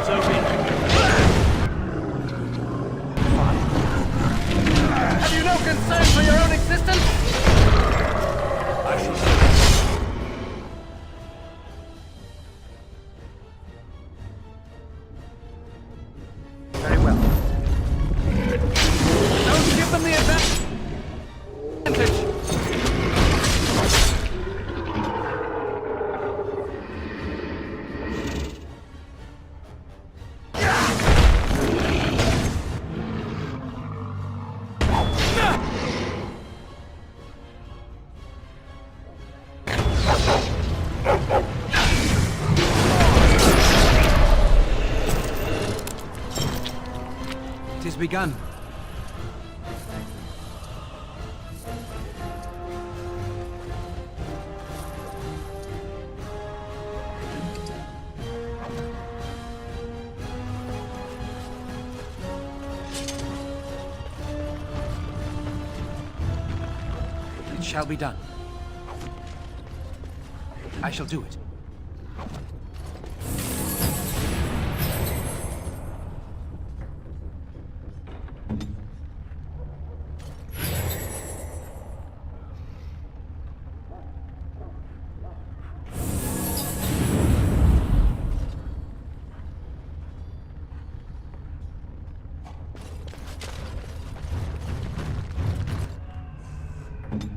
So be it. Have you no concern for your own existence? I shall do it. Very well. Don't give them the advantage. It has begun. It shall be done. I shall do it.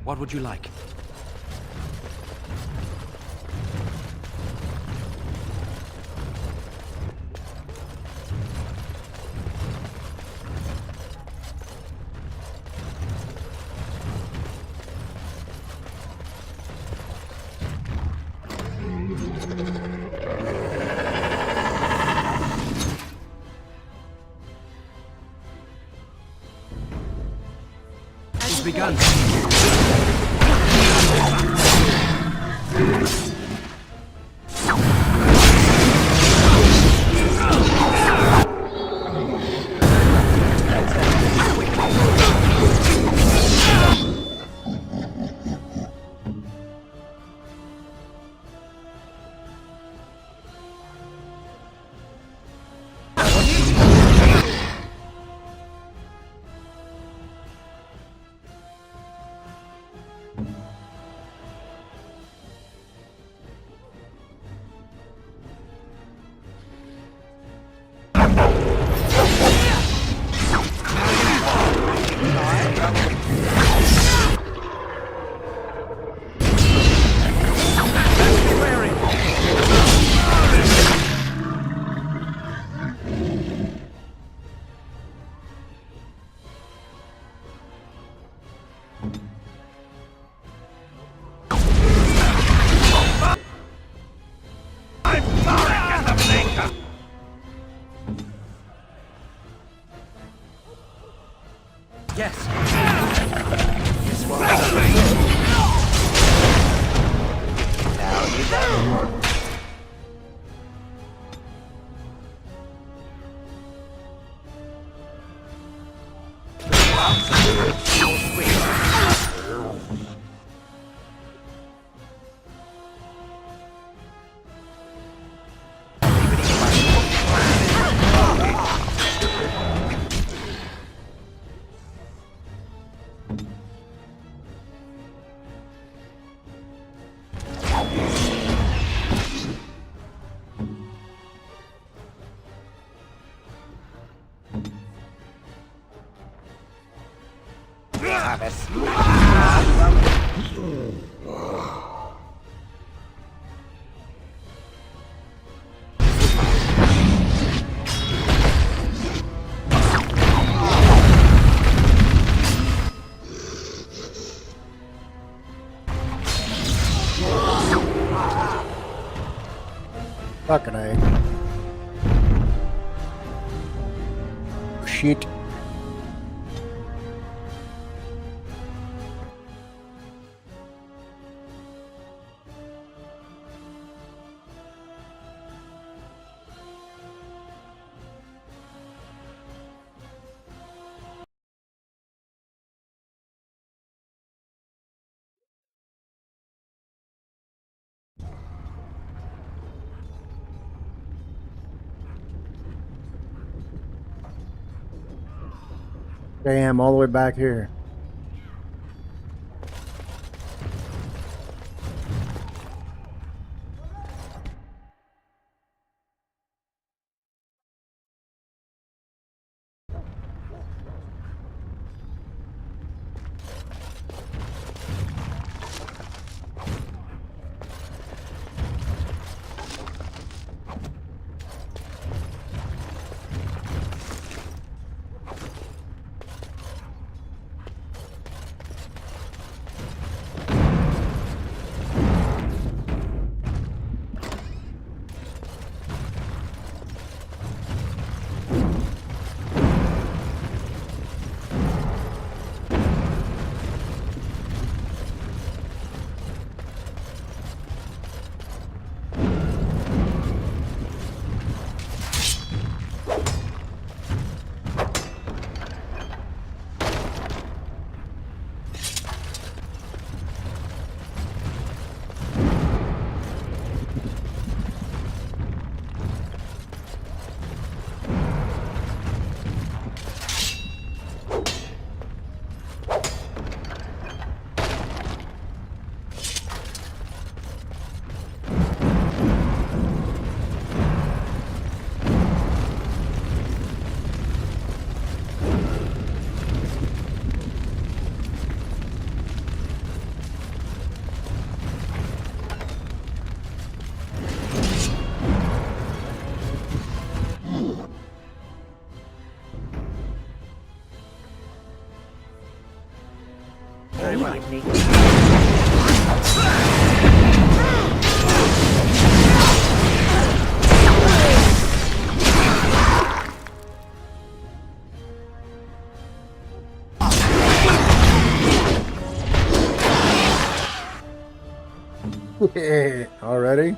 What would you like? It's begun. Yes. Now you go. Harvest. Fucking A. Shit. Damn, all the way back here. Very likely. Already?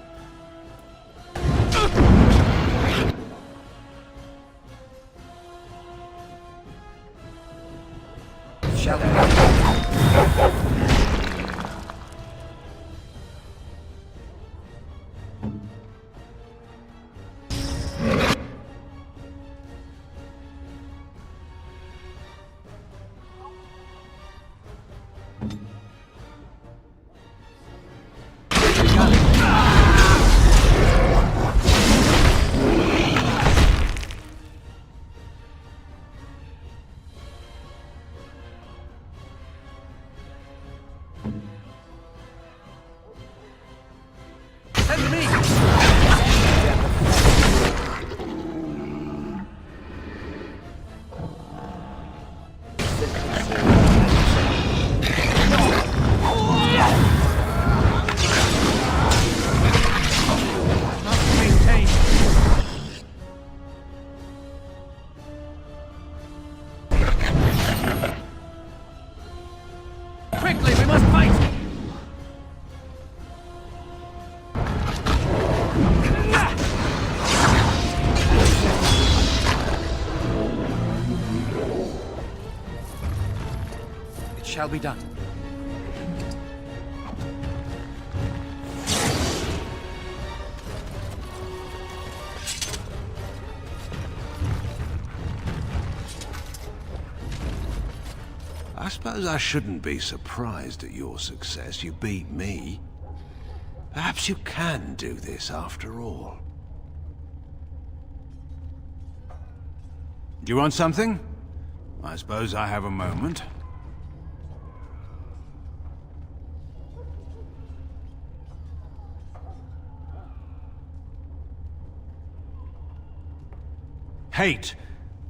shall be done. I suppose I shouldn't be surprised at your success. You beat me. Perhaps you can do this after all. Do you want something? I suppose I have a moment. Hate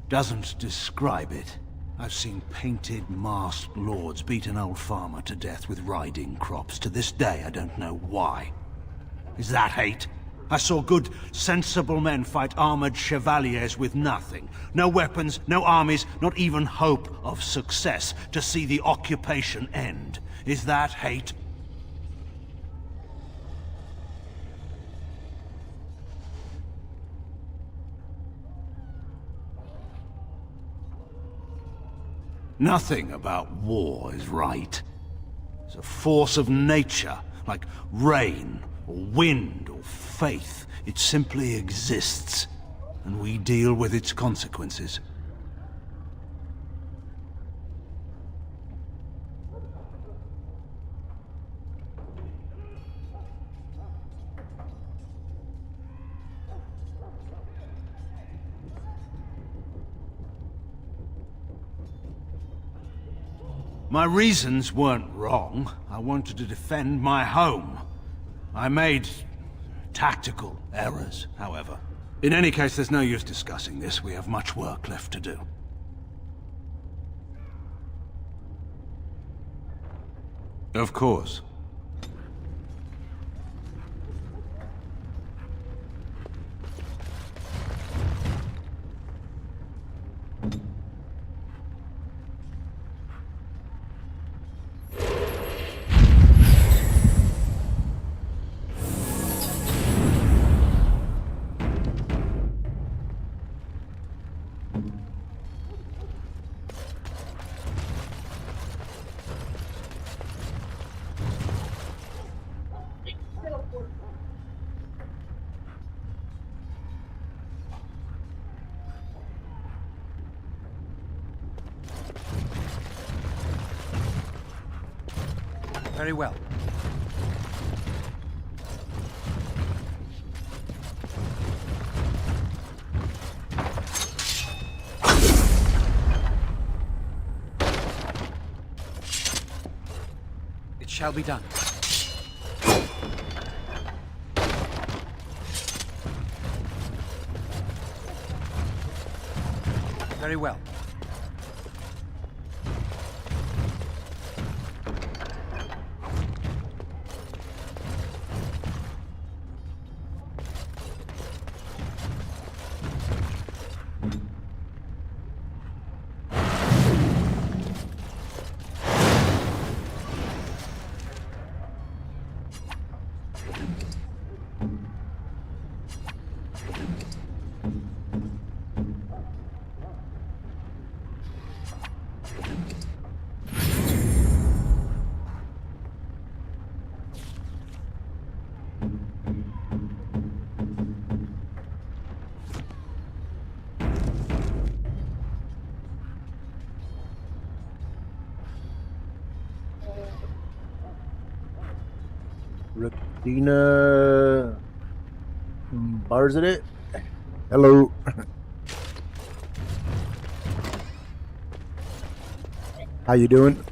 doesn't describe it. I've seen painted, masked lords beat an old farmer to death with riding crops. To this day, I don't know why. Is that hate? I saw good, sensible men fight armored chevaliers with nothing. No weapons, no armies, not even hope of success to see the occupation end. Is that hate? Nothing about war is right. It's a force of nature, like rain, or wind, or faith. It simply exists, and we deal with its consequences. My reasons weren't wrong. I wanted to defend my home. I made tactical errors, however. In any case, there's no use discussing this. We have much work left to do. Of course. Very well. It shall be done. Very well. Radina Barzadit. Hello. How you doing?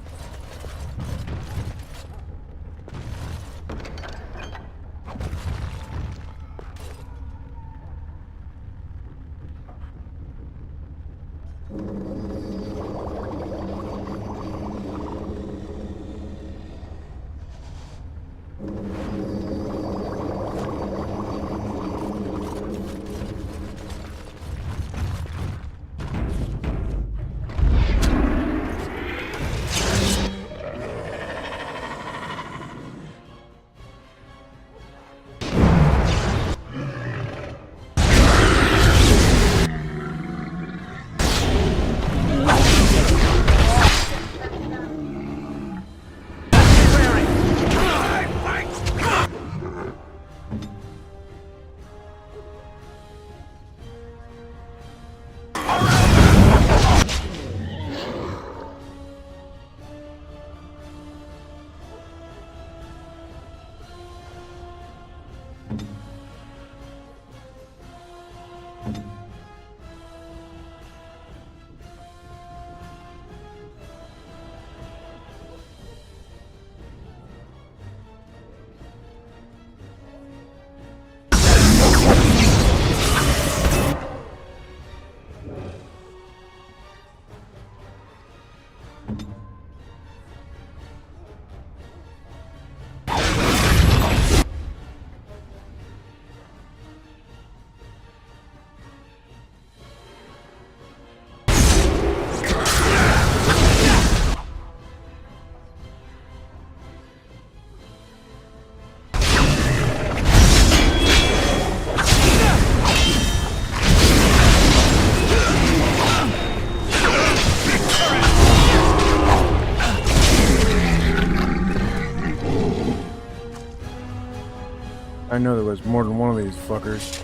I know there was more than one of these fuckers.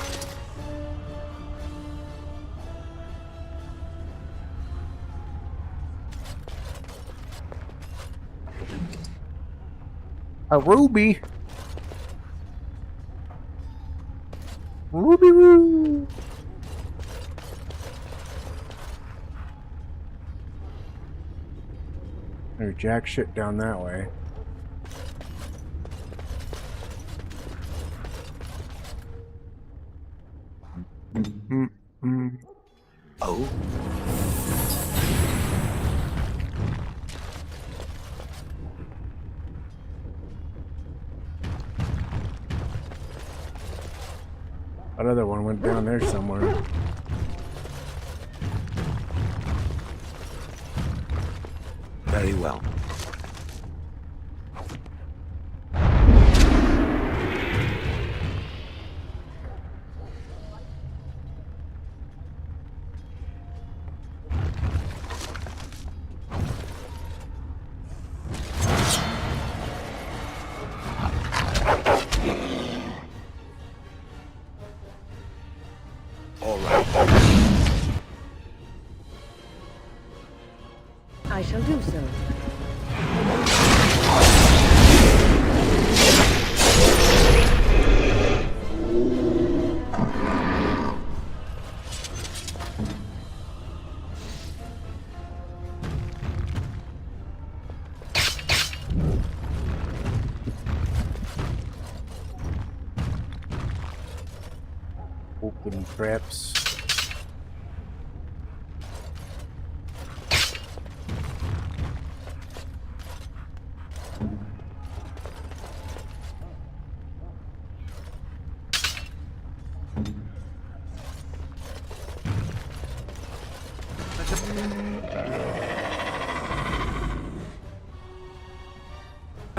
A ruby. Ruby roo. There's jack shit down that way. Oh? Another one went down there somewhere. Very well. I shall do so. Open traps.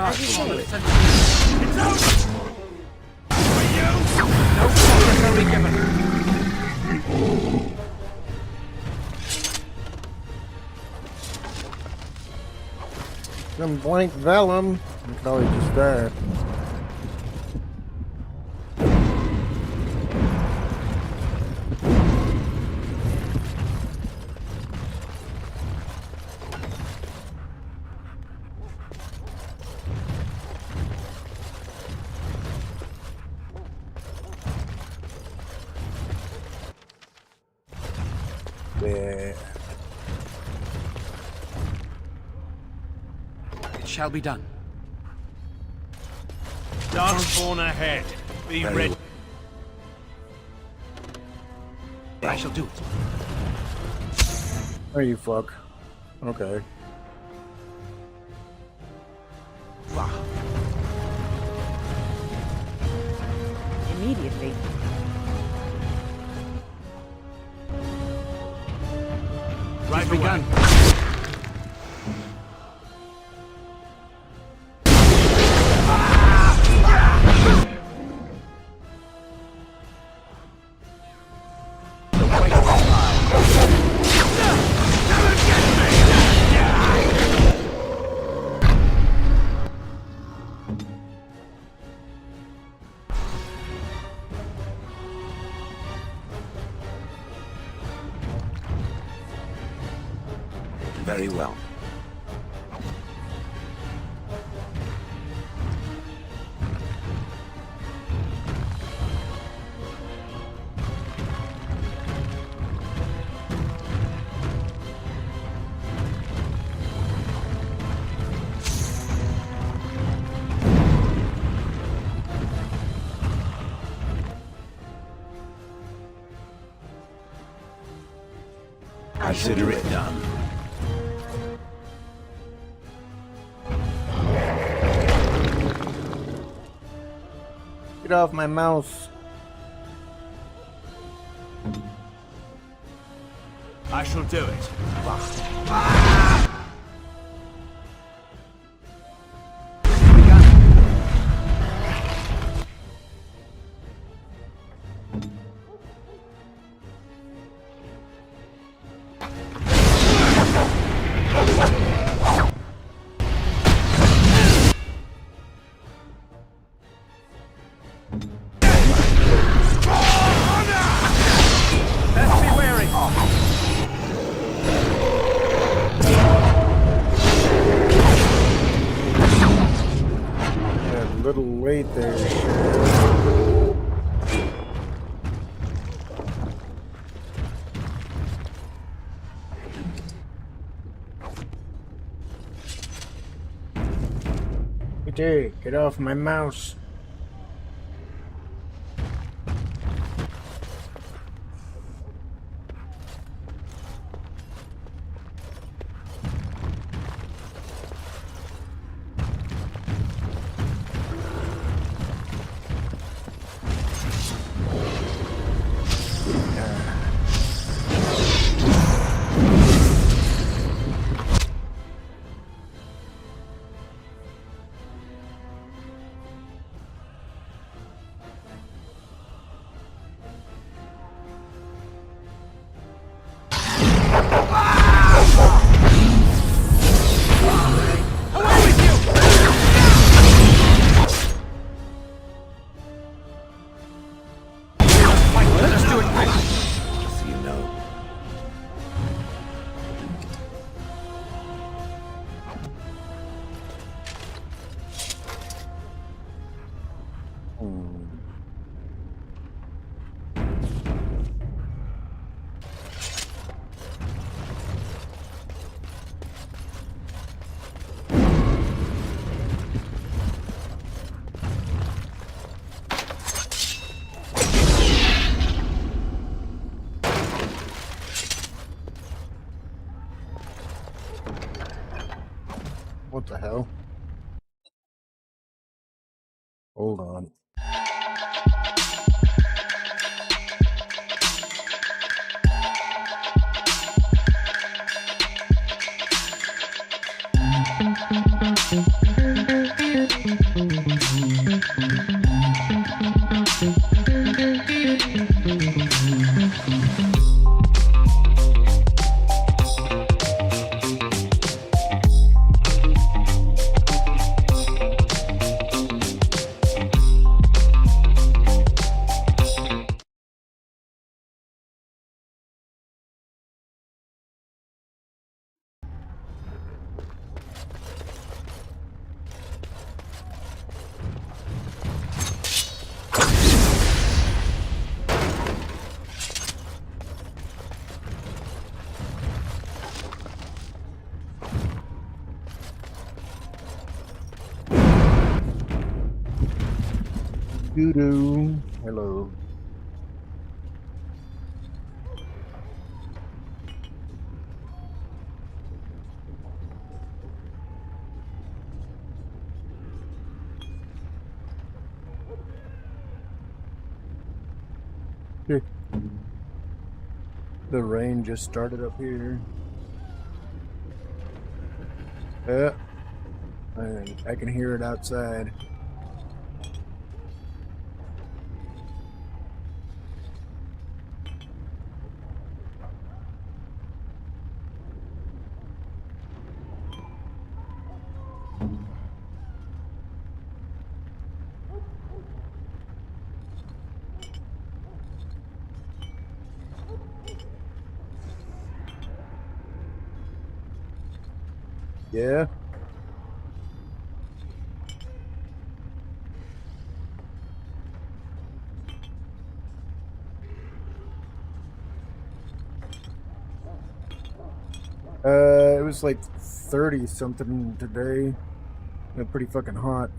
As you say. It's over! For you! No focus will be given. Some blank vellum. You probably just died. Yeah. It shall be done. Darkspawn ahead. Be Very ready. I shall do it. Oh, you fuck. Okay. Wow. Immediately. Right It's begun. Very well. Consider it done. Get off my mouse. I shall do it. Best be wary. Yeah, a little late there. Hey, get off my mouse. What the hell? Hold on. Doo-doo. Hello. Here. The rain just started up here. Yeah. I can hear it outside. Yeah. It was like 30 something today. Pretty fucking hot.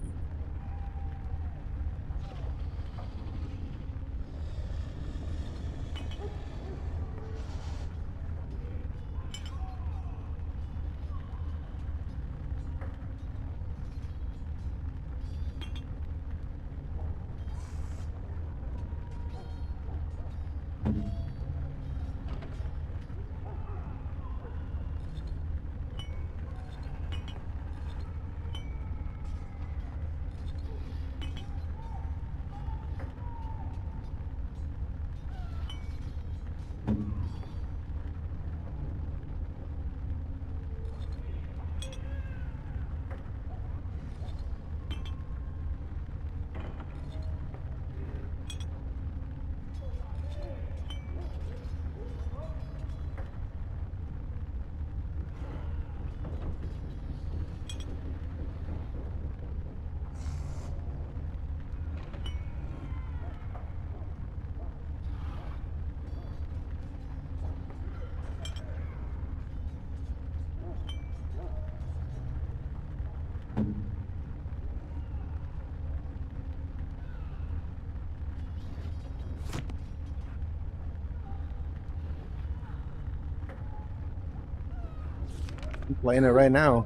I'm playing it right now.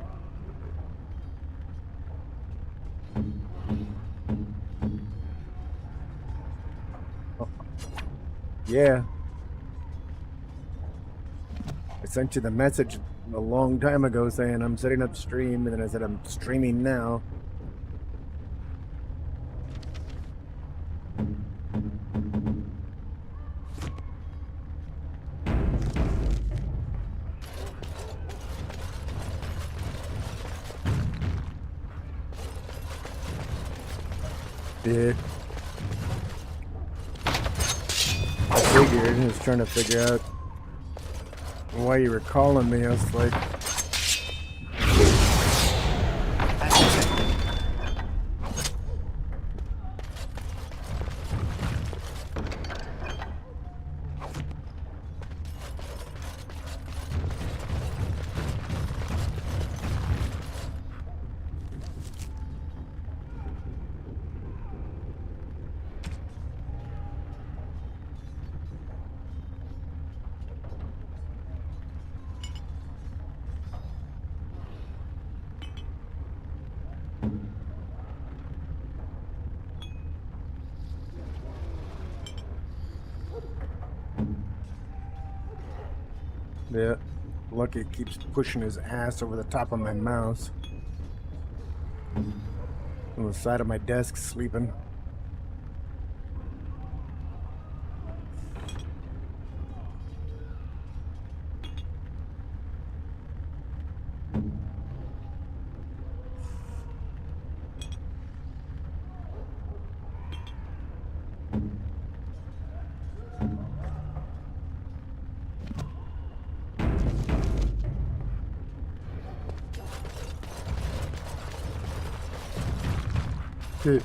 Oh, yeah. I sent you the message a long time ago saying I'm setting up stream, and then I said I'm streaming now. Yeah. I figured. I was trying to figure out why you were calling me. I was like, yeah. Lucky keeps pushing his ass over the top of my mouse. On the side of my desk, sleeping. Dude.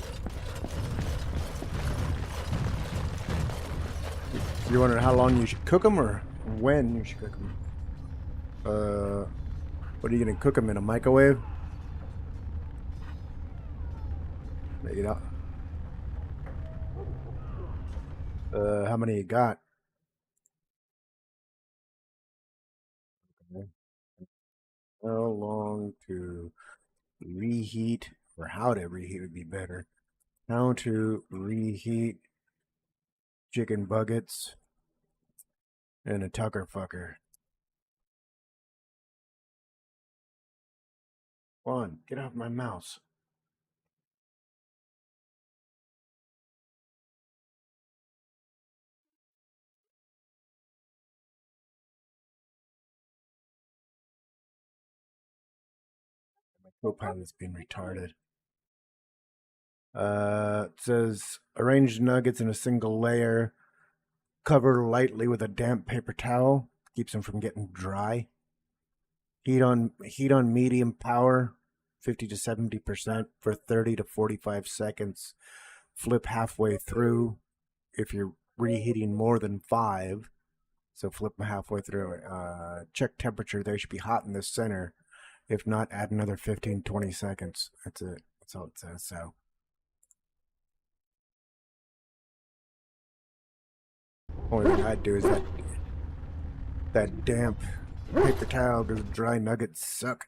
You wondering how long you should cook them, or when you should cook them? What are you gonna cook them in, a microwave? Maybe not. How many you got? Okay. How long to reheat, or how to reheat would be better. How to reheat chicken buckets and a Tucker fucker. Come on, get off my mouse. My co-pilot's being retarded. It says arrange nuggets in a single layer. Cover lightly with a damp paper towel. Keeps them from getting dry. Heat on medium power, 50 to 70% for 30 to 45 seconds. Flip halfway through if you're reheating more than 5. So flip them halfway through. Check temperature. They should be hot in the center. If not, add another 15-20 seconds. That's it. That's all it says. So. Only thing I'd do is that damp paper towel, because dry nuggets suck.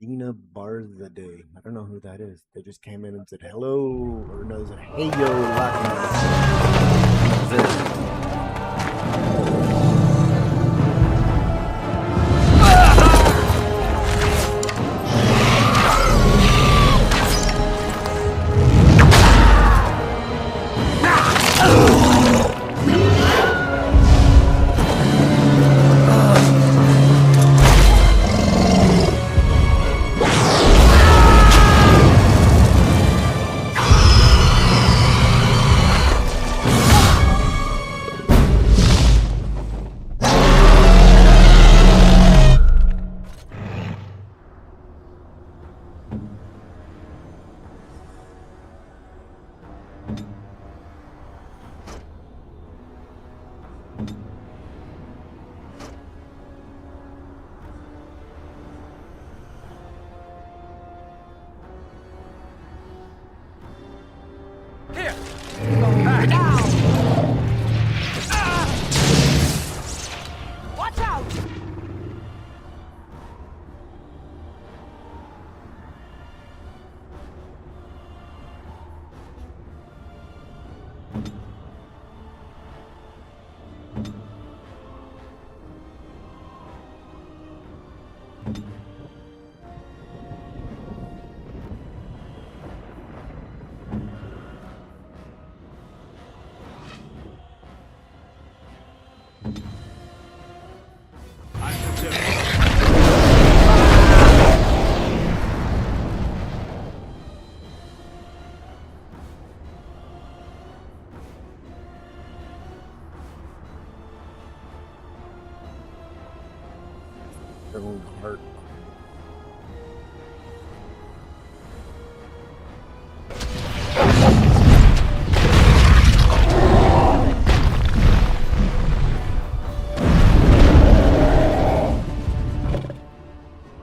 Dina Barzadeh. I don't know who that is. They just came in and said hello, or no, they said hey yo,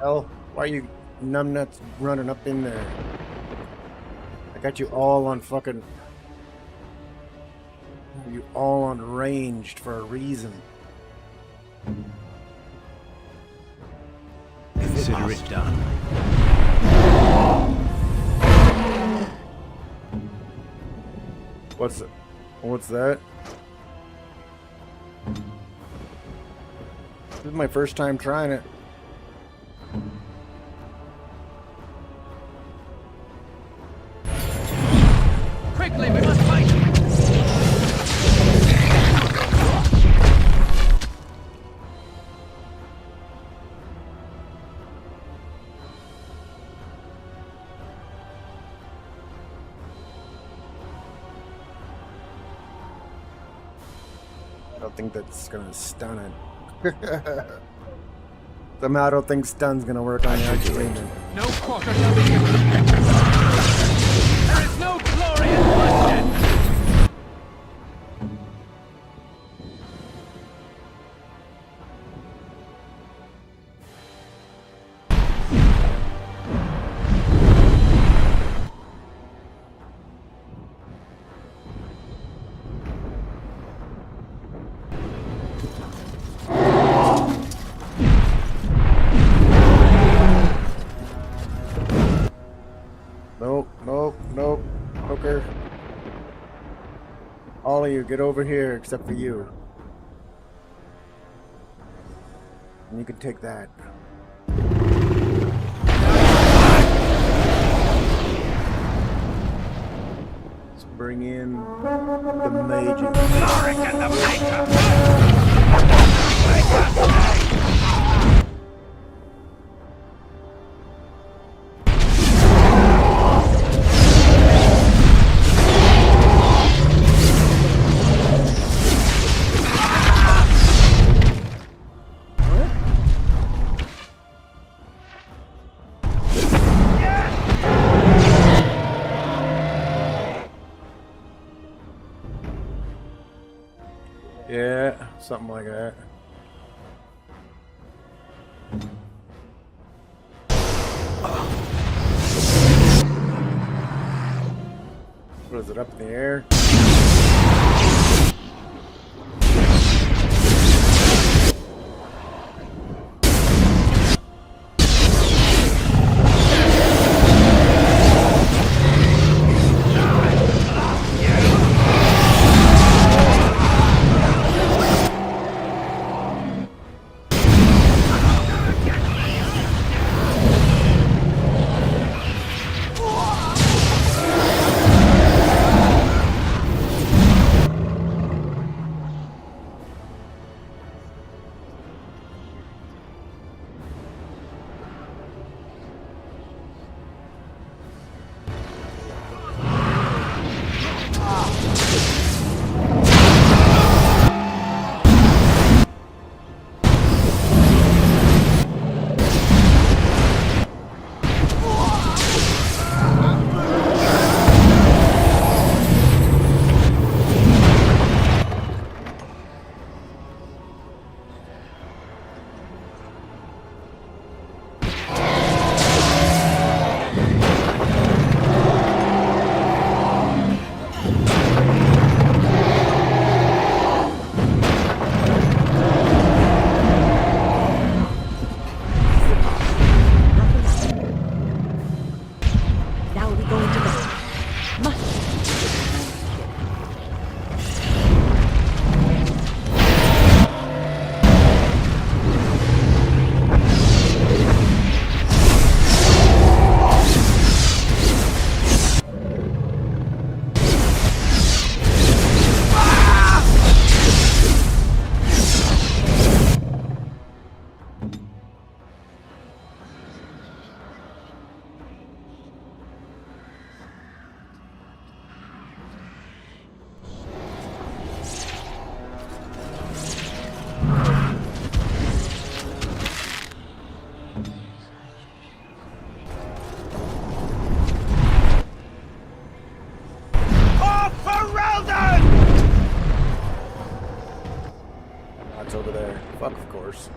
Hell, why are you numbnuts running up in there? I got you all on fucking. You all on ranged for a reason. Consider it done. What's that? This is my first time trying it. Quickly, we must fight! I don't think that's gonna stun it. Somehow I don't think stun's gonna work on your agreement. No quarter shall be given. There is no glory in bloodshed! Nope. Hooker. All of you, get over here except for you. And you can take that. Let's bring in the mages. Lorik and the Maker! Yeah, something like that. What is it, up in the air? course.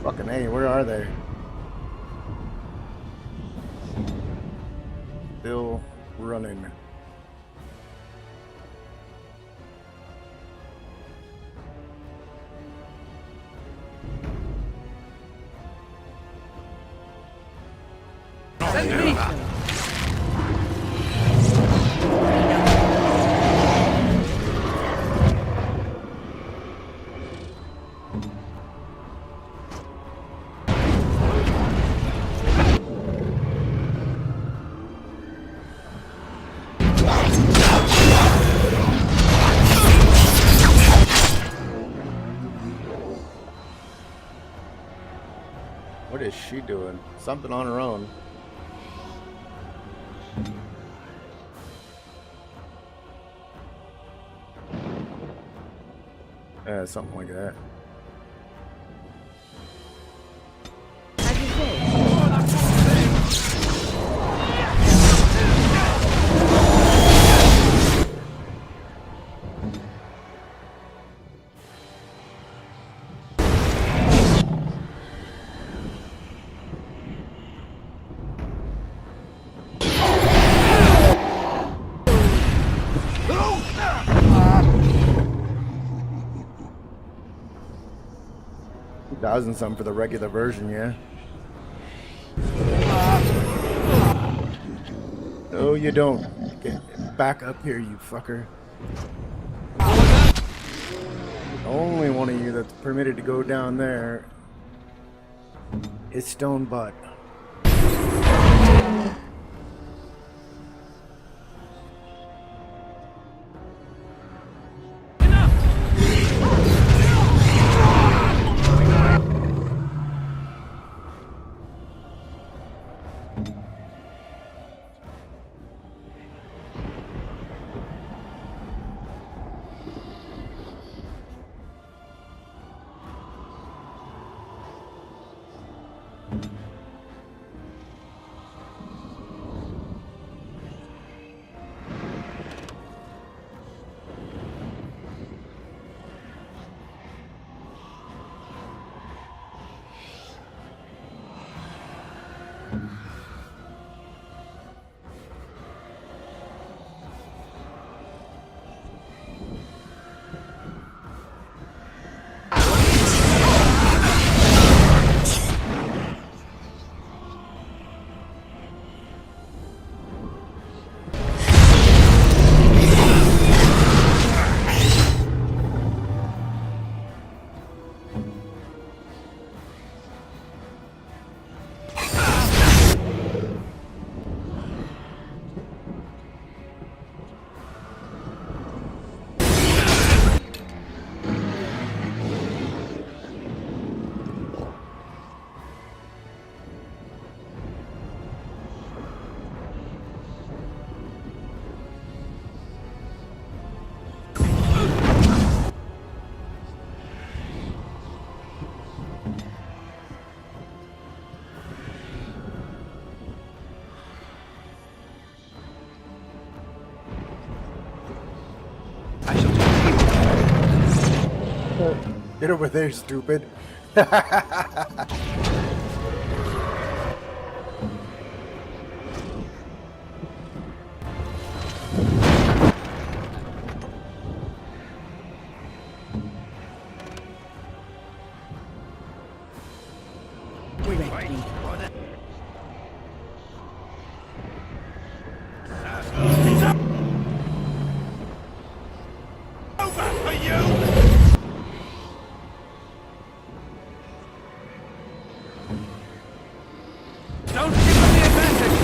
Fucking hey, where are they? Still running. Send me! What is she doing? Something on her own. Yeah, something like that. As you say. $2,000 something for the regular version, yeah. No, you don't. Get back up here, you fucker. Only one of you that's permitted to go down there is Stone Butt. Get over there, stupid. Don't give them the advantage!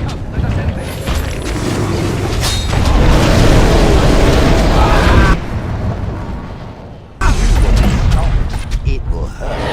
Come, let us end this. It will hurt.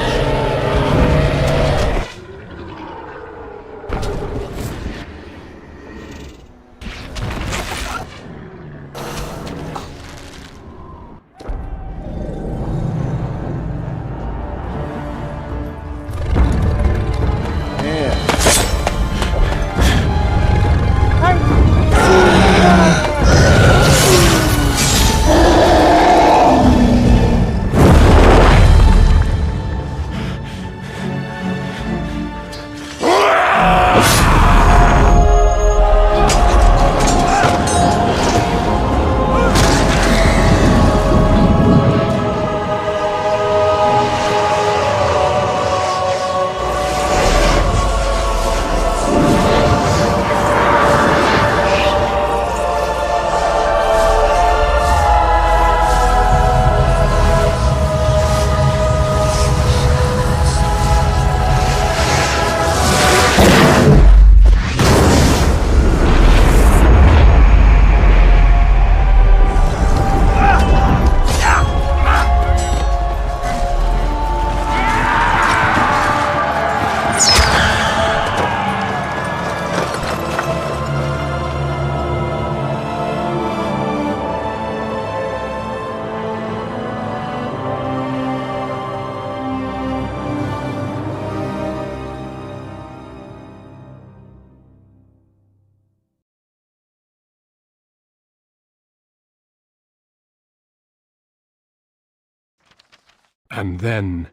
And then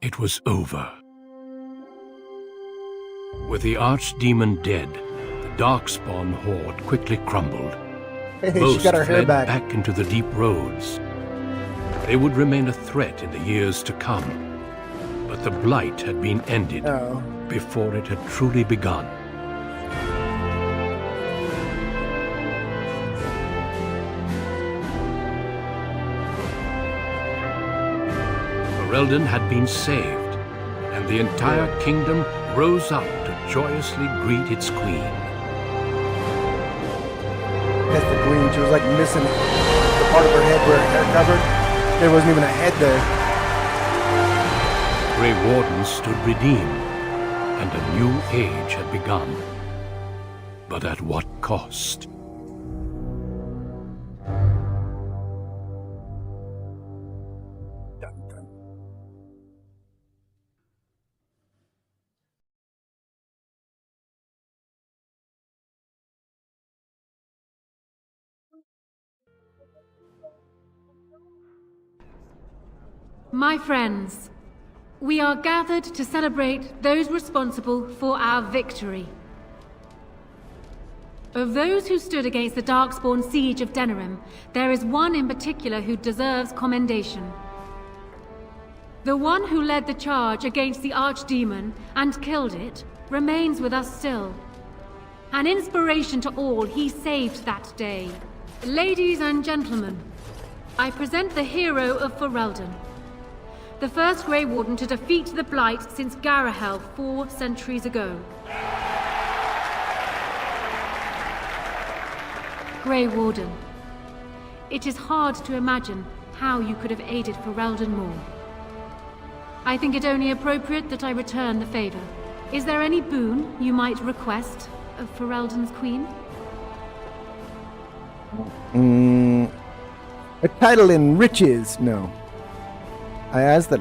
it was over. With the archdemon dead, the Darkspawn horde quickly crumbled. Hey, Most she got her hair fled back. into the deep roads. They would remain a threat in the years to come, but the Blight had been ended Oh. before it had truly begun. Ferelden had been saved, and the entire kingdom rose up to joyously greet its queen. That's the queen. She was like missing the part of her head where her hair covered. There wasn't even a head there. Grey Wardens stood redeemed, and a new age had begun. But at what cost? Dun, dun. My friends, we are gathered to celebrate those responsible for our victory. Of those who stood against the Darkspawn siege of Denerim, there is one in particular who deserves commendation. The one who led the charge against the Archdemon and killed it remains with us still. An inspiration to all he saved that day. Ladies and gentlemen, I present the hero of Ferelden. The first Grey Warden to defeat the Blight since Garahel 4 centuries ago. Grey Warden, it is hard to imagine how you could have aided Ferelden more. I think it only appropriate that I return the favor. Is there any boon you might request of Ferelden's queen? A title and riches. No. I ask that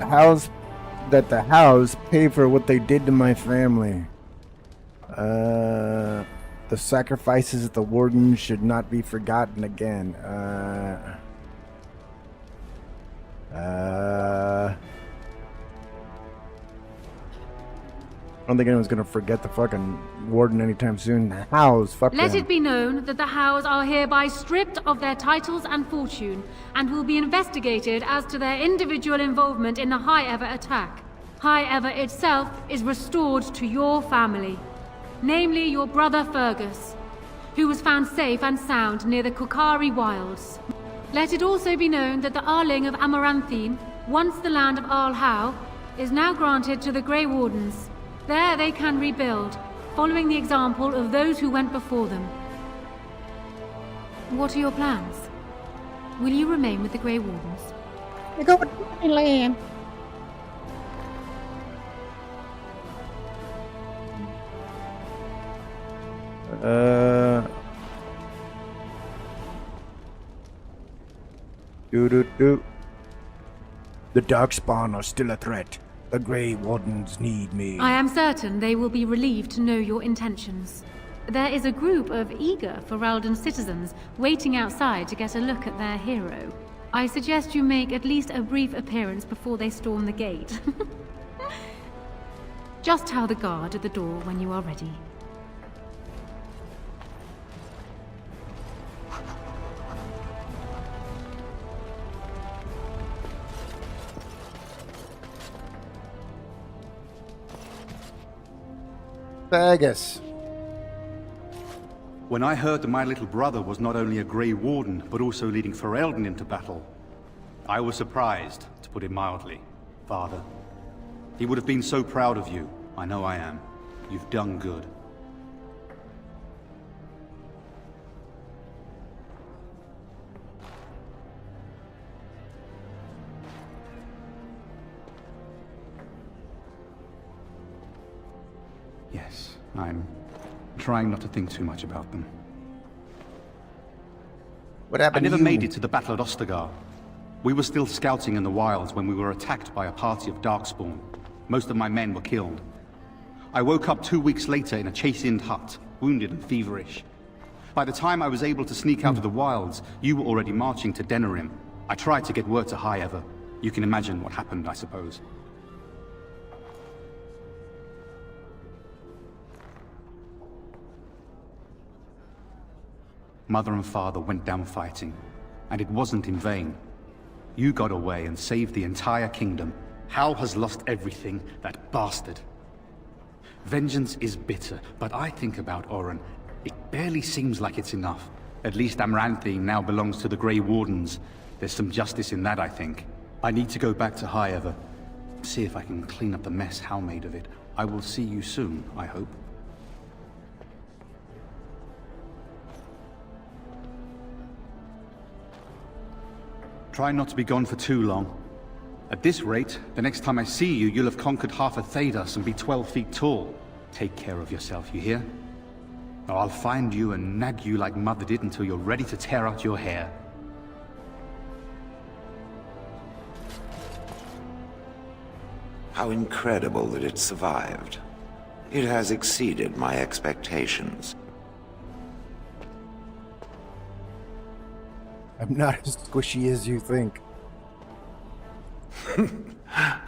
the house pay for what they did to my family. The sacrifices of the warden should not be forgotten again. I don't think anyone's gonna forget the fucking warden anytime soon. The house, fuck Let them. it be known that the Hows are hereby stripped of their titles and fortune, and will be investigated as to their individual involvement in the High Ever attack. High Ever itself is restored to your family, namely your brother Fergus, who was found safe and sound near the Kukari Wilds. Let it also be known that the Arling of Amaranthine, once the land of Arl Howe, is now granted to the Grey Wardens. There they can rebuild, following the example of those who went before them. What are your plans? Will you remain with the Grey Wardens? I go with my land. Do. The Darkspawn are still a threat. The Grey Wardens need me. I am certain they will be relieved to know your intentions. There is a group of eager Ferelden citizens waiting outside to get a look at their hero. I suggest you make at least a brief appearance before they storm the gate. Just tell the guard at the door when you are ready. Fergus. When I heard that my little brother was not only a Grey Warden, but also leading Ferelden into battle, I was surprised, to put it mildly, Father. He would have been so proud of you. I know I am. You've done good. Yes, I'm trying not to think too much about them. What I happened never to you? made it to the Battle at Ostagar. We were still scouting in the wilds when we were attacked by a party of Darkspawn. Most of my men were killed. I woke up 2 weeks later in a chastened hut, wounded and feverish. By the time I was able to sneak out of the wilds, you were already marching to Denerim. I tried to get word to High Ever. You can imagine what happened, I suppose. Mother and father went down fighting, and it wasn't in vain. You got away and saved the entire kingdom. Hal has lost everything, that bastard. Vengeance is bitter, but I think about Oren. It barely seems like it's enough. At least Amaranthine now belongs to the Grey Wardens. There's some justice in that, I think. I need to go back to High Ever. See if I can clean up the mess Hal made of it. I will see you soon, I hope. Try not to be gone for too long. At this rate, the next time I see you, you'll have conquered half of Thedas and be 12 feet tall. Take care of yourself, you hear? Or I'll find you and nag you like Mother did until you're ready to tear out your hair. How incredible that it survived. It has exceeded my expectations. I'm not as squishy as you think.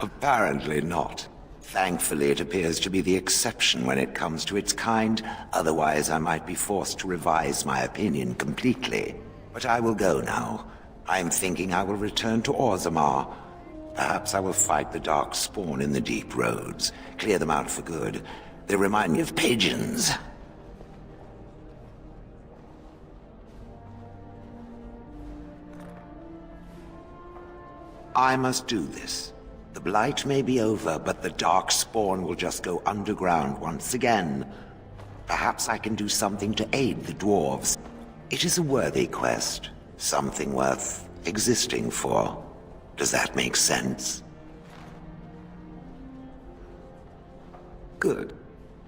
Apparently not. Thankfully, it appears to be the exception when it comes to its kind. Otherwise, I might be forced to revise my opinion completely. But I will go now. I'm thinking I will return to Orzammar. Perhaps I will fight the Dark Spawn in the deep roads. Clear them out for good. They remind me of pigeons. I must do this. The Blight may be over, but the Dark Spawn will just go underground once again. Perhaps I can do something to aid the dwarves. It is a worthy quest. Something worth existing for. Does that make sense? Good.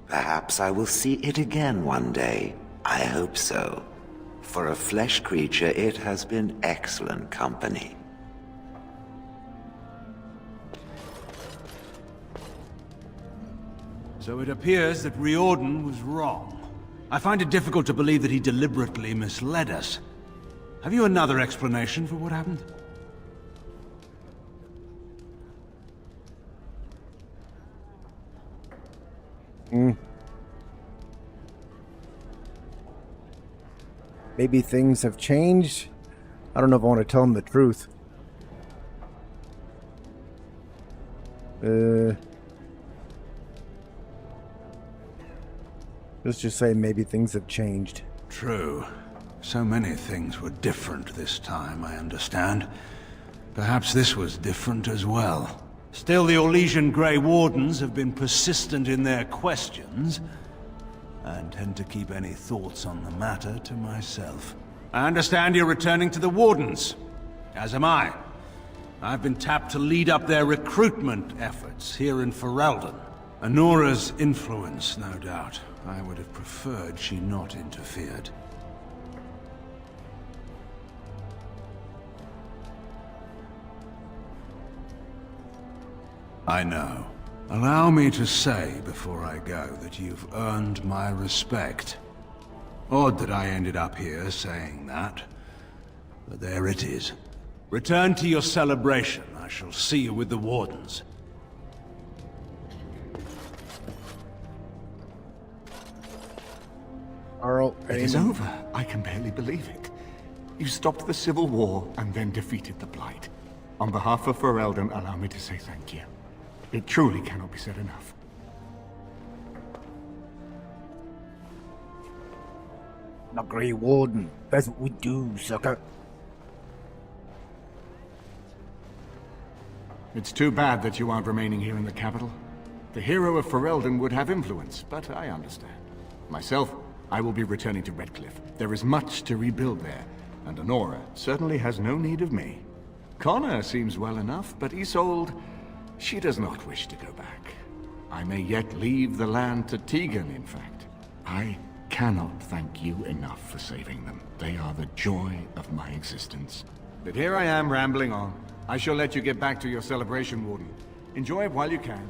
Perhaps I will see it again one day. I hope so. For a flesh creature, it has been excellent company. So it appears that Riordan was wrong. I find it difficult to believe that he deliberately misled us. Have you another explanation for what happened? Maybe things have changed. I don't know if I want to tell him the truth. Let's just say maybe things have changed. True. So many things were different this time, I understand. Perhaps this was different as well. Still, the Orlesian Grey Wardens have been persistent in their questions, and tend to keep any thoughts on the matter to myself. I understand you're returning to the Wardens, as am I. I've been tapped to lead up their recruitment efforts here in Ferelden. Anora's influence, no doubt. I would have preferred she not interfered. I know. Allow me to say before I go that you've earned my respect. Odd that I ended up here saying that, but there it is. Return to your celebration. I shall see you with the Wardens. Arl, It is over. I can barely believe it. You stopped the Civil War and then defeated the Blight. On behalf of Ferelden, allow me to say thank you. It truly cannot be said enough. the Grey Warden. That's what we do, sucker. It's too bad that you aren't remaining here in the capital. The hero of Ferelden would have influence, but I understand. Myself, I will be returning to Redcliffe. There is much to rebuild there, and Honora certainly has no need of me. Connor seems well enough, but Isolde, she does not wish to go back. I may yet leave the land to Tegan, in fact. I cannot thank you enough for saving them. They are the joy of my existence. But here I am rambling on. I shall let you get back to your celebration, Warden. Enjoy it while you can.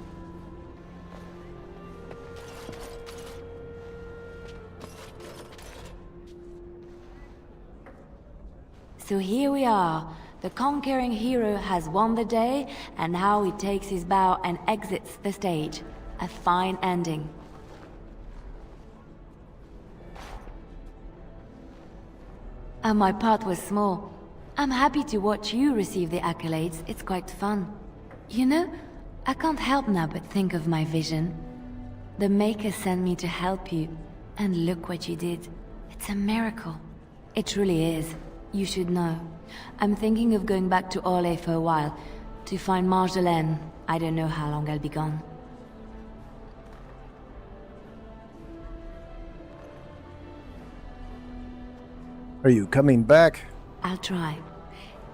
So here we are. The conquering hero has won the day, and now he takes his bow and exits the stage. A fine ending. And my part was small. I'm happy to watch you receive the accolades. It's quite fun. You know, I can't help now but think of my vision. The Maker sent me to help you, and look what you did. It's a miracle. It truly is. You should know. I'm thinking of going back to Orlais for a while, to find Marjolaine. I don't know how long I'll be gone. Are you coming back? I'll try.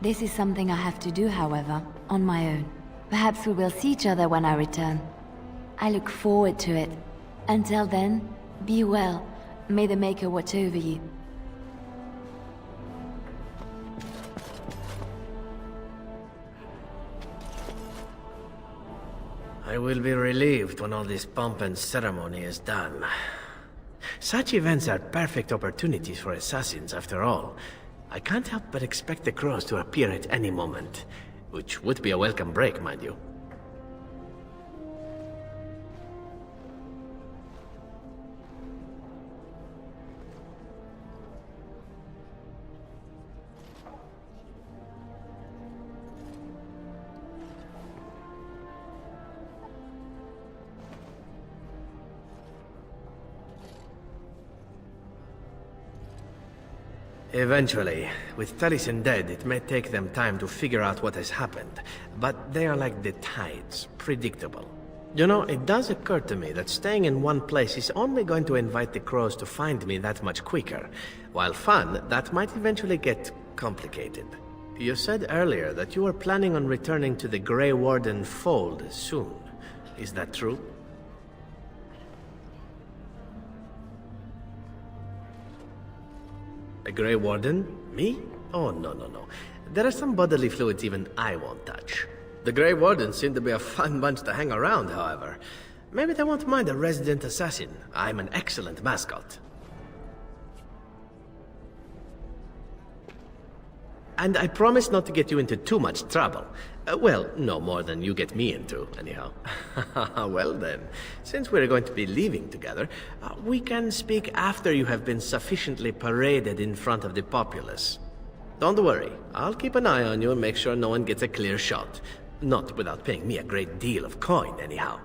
This is something I have to do, however, on my own. Perhaps we will see each other when I return. I look forward to it. Until then, be well. May the Maker watch over you. I will be relieved when all this pomp and ceremony is done. Such events are perfect opportunities for assassins, after all. I can't help but expect the crows to appear at any moment, which would be a welcome break, mind you. Eventually, with Taliesin dead, it may take them time to figure out what has happened, but they are like the tides, predictable. You know, it does occur to me that staying in one place is only going to invite the crows to find me that much quicker. While fun, that might eventually get complicated. You said earlier that you were planning on returning to the Grey Warden fold soon. Is that true? A Grey Warden? Me? Oh, no, no, no. There are some bodily fluids even I won't touch. The Grey Wardens seem to be a fun bunch to hang around, however. Maybe they won't mind a resident assassin. I'm an excellent mascot. And I promise not to get you into too much trouble. Well, no more than you get me into, anyhow. Well then, since we're going to be leaving together, we can speak after you have been sufficiently paraded in front of the populace. Don't worry, I'll keep an eye on you and make sure no one gets a clear shot. Not without paying me a great deal of coin, anyhow.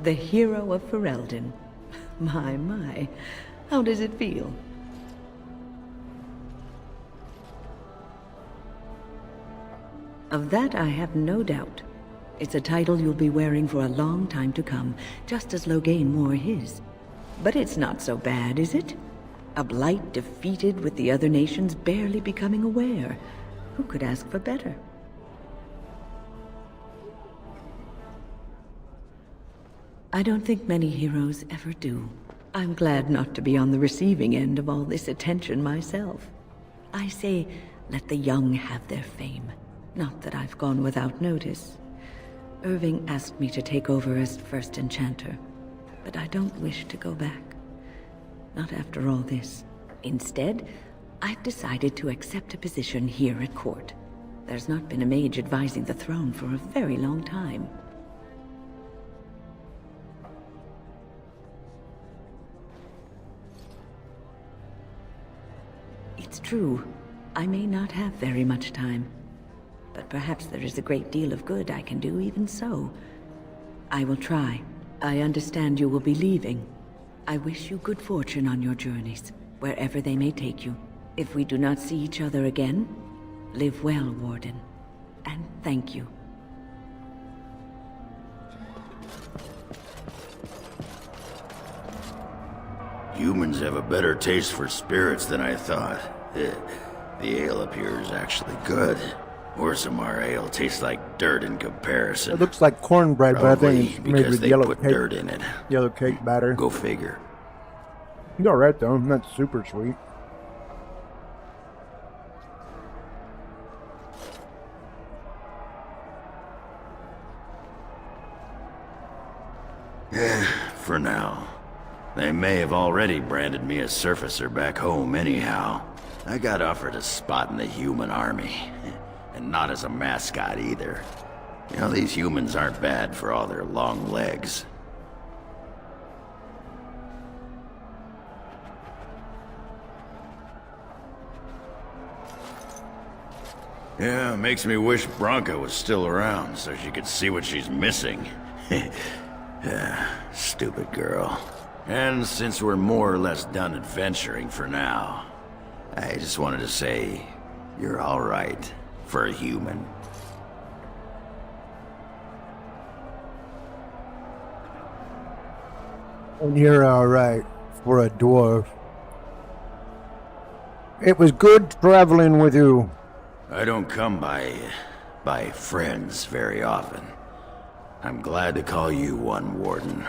The hero of Ferelden. My. How does it feel? Of that I have no doubt. It's a title you'll be wearing for a long time to come, just as Loghain wore his. But it's not so bad, is it? A Blight defeated with the other nations barely becoming aware. Who could ask for better? I don't think many heroes ever do. I'm glad not to be on the receiving end of all this attention myself. I say, let the young have their fame. Not that I've gone without notice. Irving asked me to take over as first enchanter, but I don't wish to go back. Not after all this. Instead, I've decided to accept a position here at court. There's not been a mage advising the throne for a very long time. It's true. I may not have very much time. But perhaps there is a great deal of good I can do even so. I will try. I understand you will be leaving. I wish you good fortune on your journeys, wherever they may take you. If we do not see each other again, live well, Warden. And thank you. Humans have a better taste for spirits than I thought. The ale up here is actually good. Orsamar ale tastes like dirt in comparison. It looks like cornbread, but I think it's made because with they yellow put cake. dirt in it. Yellow cake batter. Go figure. It's alright though, not super sweet. For now. They may have already branded me a surfacer back home anyhow. I got offered a spot in the human army. And not as a mascot either. You know, these humans aren't bad for all their long legs. Yeah, makes me wish Bronca was still around so she could see what she's missing. Stupid girl. And since we're more or less done adventuring for now, I just wanted to say, you're all right for a human. And you're alright for a dwarf. It was good traveling with you. I don't come by friends very often. I'm glad to call you one, Warden.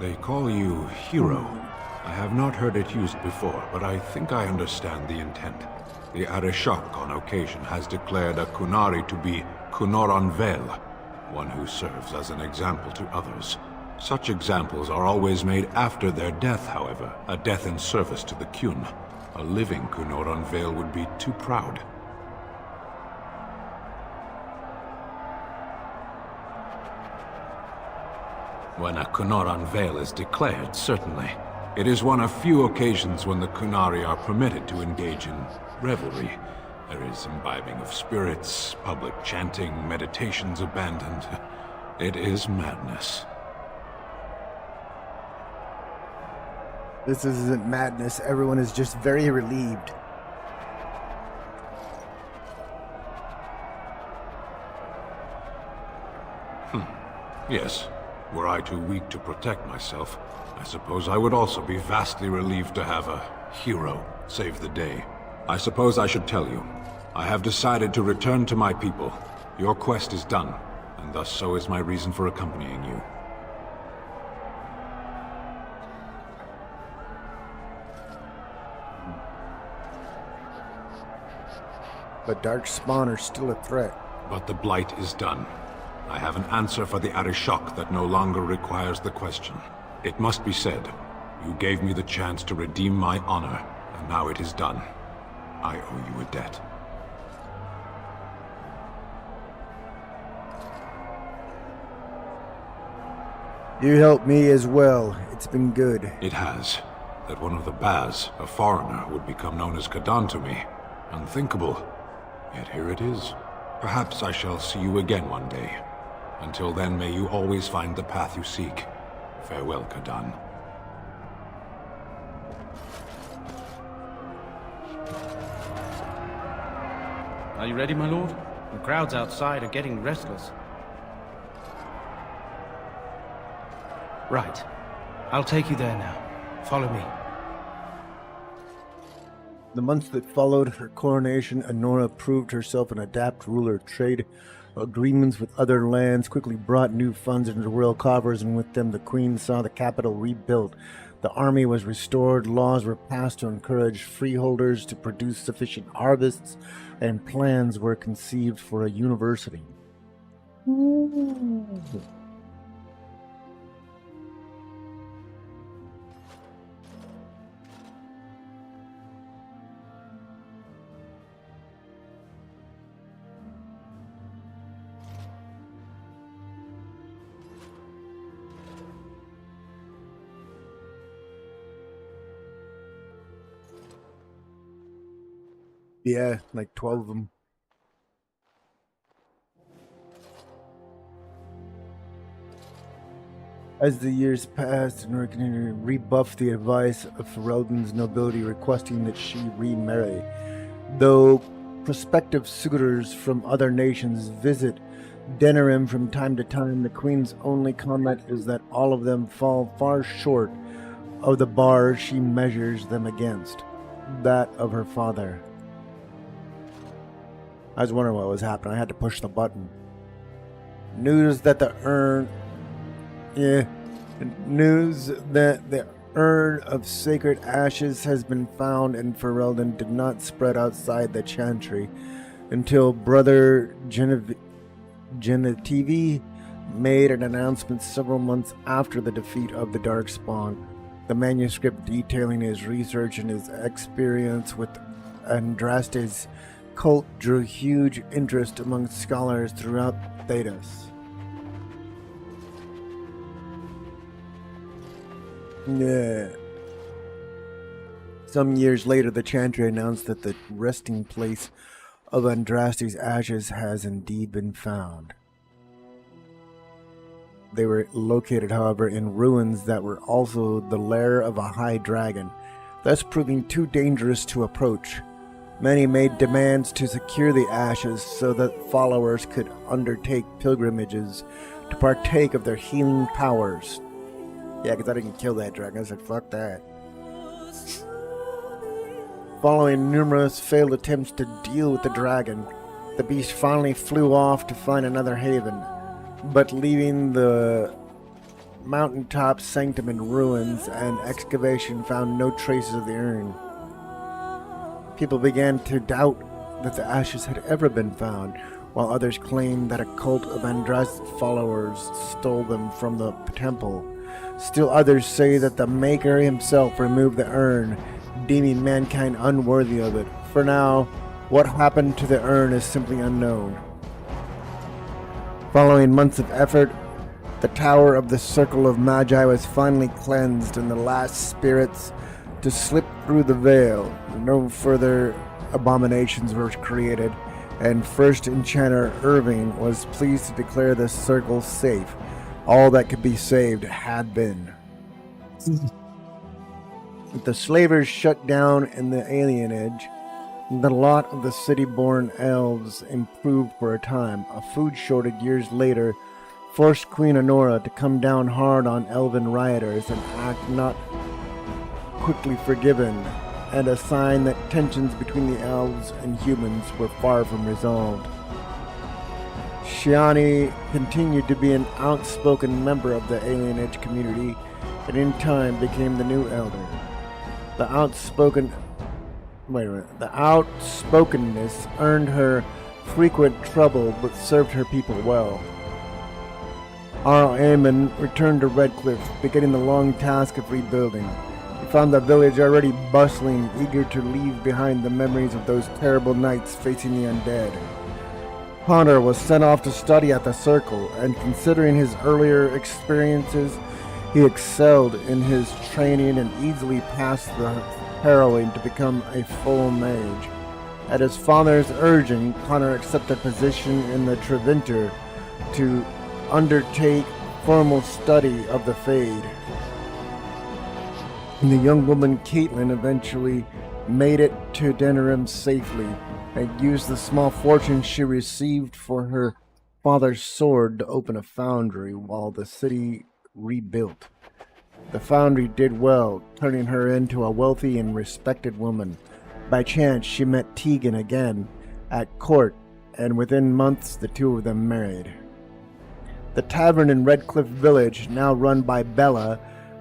They call you Hero. I have not heard it used before, but I think I understand the intent. The Arishok on occasion has declared a Kunari to be Kunoran Vel, one who serves as an example to others. Such examples are always made after their death, however, a death in service to the Kyun. A living Kunoran Vel would be too proud. When a Kunoran Vel is declared, certainly. It is one of few occasions when the Kunari are permitted to engage in revelry. There is imbibing of spirits, public chanting, meditations abandoned. It is madness. This isn't madness. Everyone is just very relieved. Yes. Were I too weak to protect myself, I suppose I would also be vastly relieved to have a hero save the day. I suppose I should tell you. I have decided to return to my people. Your quest is done, and thus so is my reason for accompanying you. But Darkspawn are still a threat. But the Blight is done. I have an answer for the Arishok that no longer requires the question. It must be said, you gave me the chance to redeem my honor, and now it is done. I owe you a debt. You helped me as well. It's been good. It has. That one of the Baz, a foreigner, would become known as Kadan to me. Unthinkable. Yet here it is. Perhaps I shall see you again one day. Until then, may you always find the path you seek. Farewell, Kadan. Are you ready, my lord? The crowds outside are getting restless. Right. I'll take you there now. Follow me. The months that followed her coronation, Honora proved herself an adept ruler. Trade agreements with other lands quickly brought new funds into the royal coffers, and with them the queen saw the capital rebuilt. The army was restored, laws were passed to encourage freeholders to produce sufficient harvests, and plans were conceived for a university. Yeah, like 12 of them. As the years passed, Honora continued to rebuff the advice of Ferelden's nobility, requesting that she remarry. Though prospective suitors from other nations visit Denerim from time to time, the queen's only comment is that all of them fall far short of the bar she measures them against, that of her father. I was wondering what was happening. I had to push the button. News that the urn of sacred ashes has been found in Ferelden did not spread outside the chantry until Brother Genetivi made an announcement several months after the defeat of the Darkspawn. The manuscript detailing his research and his experience with Andraste's cult drew huge interest among scholars throughout Thedas. Yeah. Some years later, the Chantry announced that the resting place of Andraste's ashes has indeed been found. They were located, however, in ruins that were also the lair of a high dragon, thus proving too dangerous to approach. Many made demands to secure the ashes so that followers could undertake pilgrimages to partake of their healing powers. Yeah, because I didn't kill that dragon. I said, fuck that. Following numerous failed attempts to deal with the dragon, the beast finally flew off to find another haven, but leaving the mountaintop sanctum in ruins, and excavation found no traces of the urn. People began to doubt that the ashes had ever been found, while others claimed that a cult of Andraste's followers stole them from the temple. Still others say that the Maker himself removed the urn, deeming mankind unworthy of it. For now, what happened to the urn is simply unknown. Following months of effort, the Tower of the Circle of Magi was finally cleansed, and the last spirits to slip through the veil. No further abominations were created, and First Enchanter Irving was pleased to declare the circle safe. All that could be saved had been. With the slavers shut down in the alienage, the lot of the city-born elves improved for a time. A food shortage years later forced Queen Honora to come down hard on elven rioters and act not quickly forgiven, and a sign that tensions between the elves and humans were far from resolved. Shiani continued to be an outspoken member of the alienage community, and in time became the new elder. The outspokenness earned her frequent trouble, but served her people well. Arl Aemon returned to Redcliffe, beginning the long task of rebuilding. He found the village already bustling, eager to leave behind the memories of those terrible nights facing the undead. Connor was sent off to study at the Circle, and considering his earlier experiences, he excelled in his training and easily passed the harrowing to become a full mage. At his father's urging, Connor accepted a position in the Treventer to undertake formal study of the Fade. The young woman Caitlin eventually made it to Denerim safely and used the small fortune she received for her father's sword to open a foundry while the city rebuilt. The foundry did well, turning her into a wealthy and respected woman. By chance, she met Tegan again at court, and within months the two of them married. The tavern in Redcliffe Village, now run by Bella,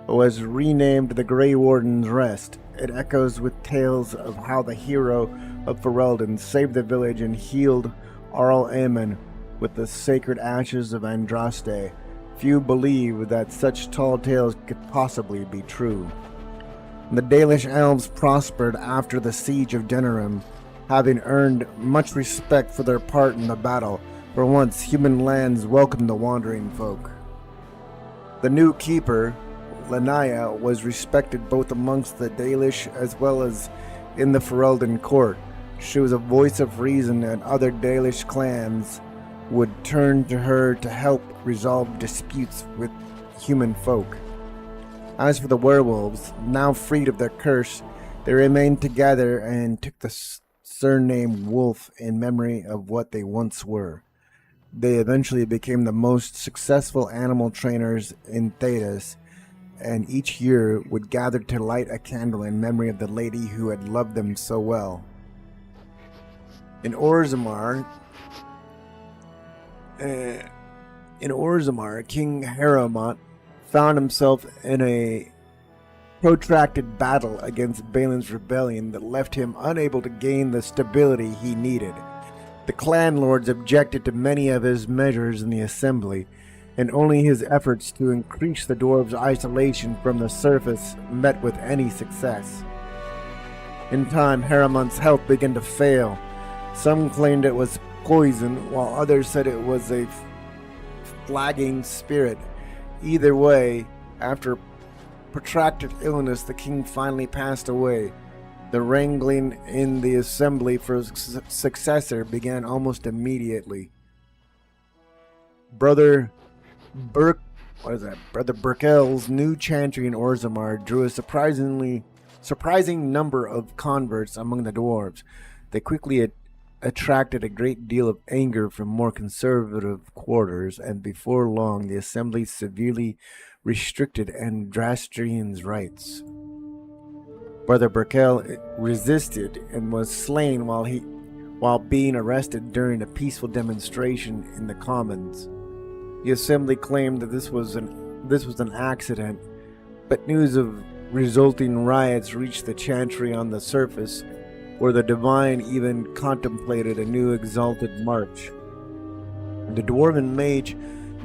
was renamed the Grey Warden's Rest. It echoes with tales of how the hero of Ferelden saved the village and healed Arl Aemon with the sacred ashes of Andraste. Few believe that such tall tales could possibly be true. The Dalish elves prospered after the siege of Denerim, having earned much respect for their part in the battle. For once, human lands welcomed the wandering folk. The new keeper, Lanaya, was respected both amongst the Dalish as well as in the Ferelden court. She was a voice of reason, and other Dalish clans would turn to her to help resolve disputes with human folk. As for the werewolves, now freed of their curse, they remained together and took the surname Wolf in memory of what they once were. They eventually became the most successful animal trainers in Thedas, and each year would gather to light a candle in memory of the lady who had loved them so well. In Orzammar, King Harrowmont found himself in a protracted battle against Balin's rebellion that left him unable to gain the stability he needed. The clan lords objected to many of his measures in the assembly, and only his efforts to increase the dwarves' isolation from the surface met with any success. In time, Harrowmont's health began to fail. Some claimed it was poison, while others said it was a flagging spirit. Either way, after protracted illness, the king finally passed away. The wrangling in the assembly for his successor began almost immediately. Brother Burkel's new chantry in Orzammar drew a surprising number of converts among the dwarves. They quickly attracted a great deal of anger from more conservative quarters, and before long the assembly severely restricted Andrastrian's rights. Brother Burkel resisted and was slain while being arrested during a peaceful demonstration in the Commons. The assembly claimed that this was an accident, but news of resulting riots reached the chantry on the surface, where the divine even contemplated a new exalted march. The dwarven mage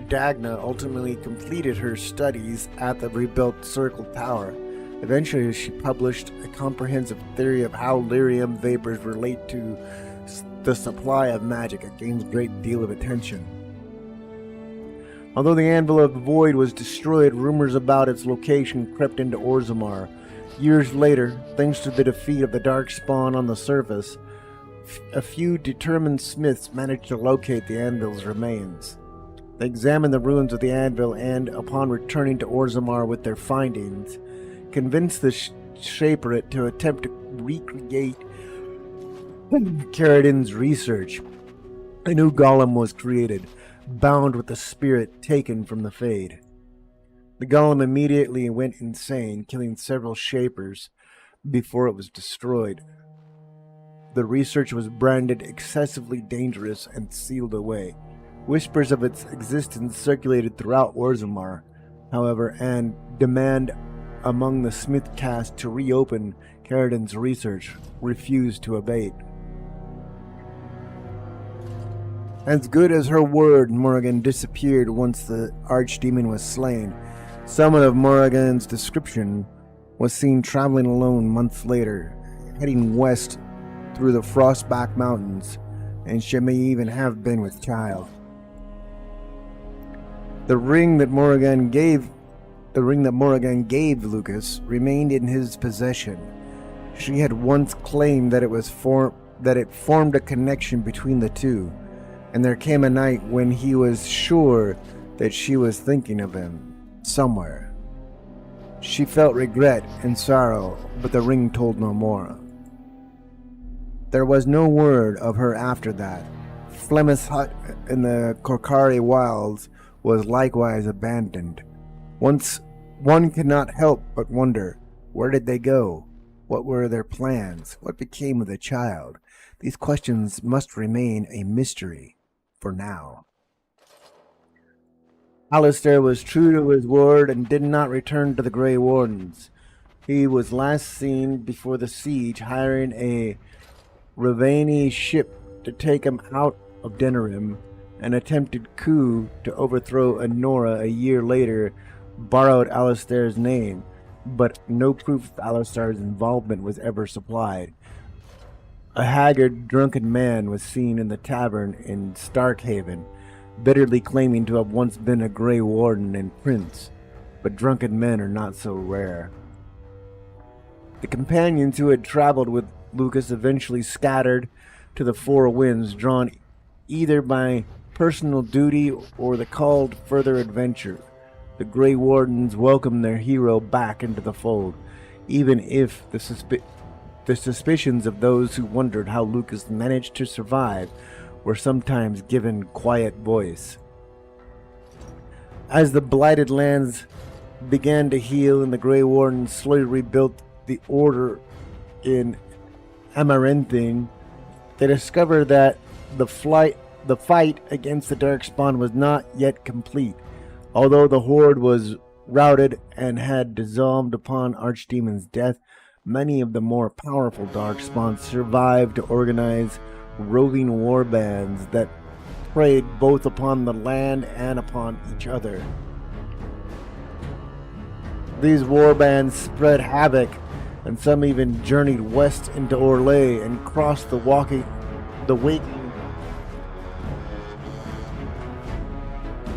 Dagna ultimately completed her studies at the rebuilt Circle Tower. Eventually, she published a comprehensive theory of how lyrium vapors relate to the supply of magic. It gains a great deal of attention. Although the Anvil of the Void was destroyed, rumors about its location crept into Orzammar. Years later, thanks to the defeat of the Darkspawn on the surface, a few determined smiths managed to locate the Anvil's remains. They examined the ruins of the Anvil and, upon returning to Orzammar with their findings, convinced shaper it to attempt to recreate Caridin's research. A new golem was created, bound with the spirit taken from the Fade. The golem immediately went insane, killing several shapers before it was destroyed. The research was branded excessively dangerous and sealed away. Whispers of its existence circulated throughout Orzammar, however, and demand among the Smith caste to reopen Caridin's research refused to abate. As good as her word, Morrigan disappeared once the archdemon was slain. Someone of Morrigan's description was seen traveling alone months later, heading west through the Frostback Mountains, and she may even have been with child. The ring that Morrigan gave Lucas remained in his possession. She had once claimed that it formed a connection between the two, and there came a night when he was sure that she was thinking of him somewhere. She felt regret and sorrow, but the ring told no more. There was no word of her after that. Flemeth's hut in the Korkari wilds was likewise abandoned. Once one could not help but wonder, where did they go? What were their plans? What became of the child? These questions must remain a mystery for now. Alistair was true to his word and did not return to the Grey Wardens. He was last seen before the siege hiring a Ravani ship to take him out of Denerim. An attempted coup to overthrow Anora a year later borrowed Alistair's name, but no proof of Alistair's involvement was ever supplied. A haggard, drunken man was seen in the tavern in Starkhaven, bitterly claiming to have once been a Grey Warden and Prince, but drunken men are not so rare. The companions who had traveled with Lucas eventually scattered to the Four Winds, drawn either by personal duty or the call to further adventure. The Grey Wardens welcomed their hero back into the fold, even if the suspicions of those who wondered how Lucas managed to survive were sometimes given quiet voice. As the blighted lands began to heal and the Grey Wardens slowly rebuilt the order in Amaranthine, they discovered that the fight against the Darkspawn was not yet complete. Although the Horde was routed and had dissolved upon Archdemon's death, many of the more powerful Darkspawn survived to organize roving war bands that preyed both upon the land and upon each other. These war bands spread havoc, and some even journeyed west into Orlais and crossed the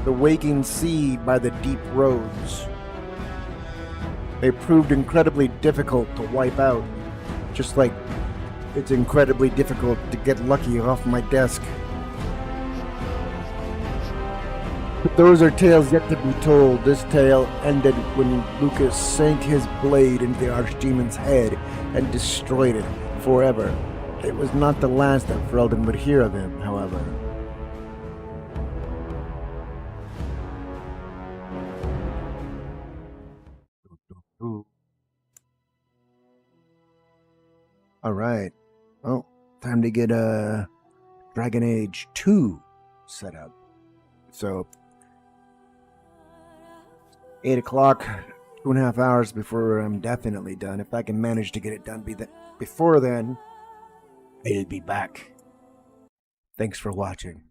waking sea by the deep roads. They proved incredibly difficult to wipe out, just like it's incredibly difficult to get lucky off my desk. But those are tales yet to be told. This tale ended when Lucas sank his blade into the Archdemon's head and destroyed it forever. It was not the last that Ferelden would hear of him, however. Alright. Well, time to get Dragon Age 2 set up. So, 8 o'clock, 2.5 hours before I'm definitely done. If I can manage to get it done before then, I'll be back. Thanks for watching.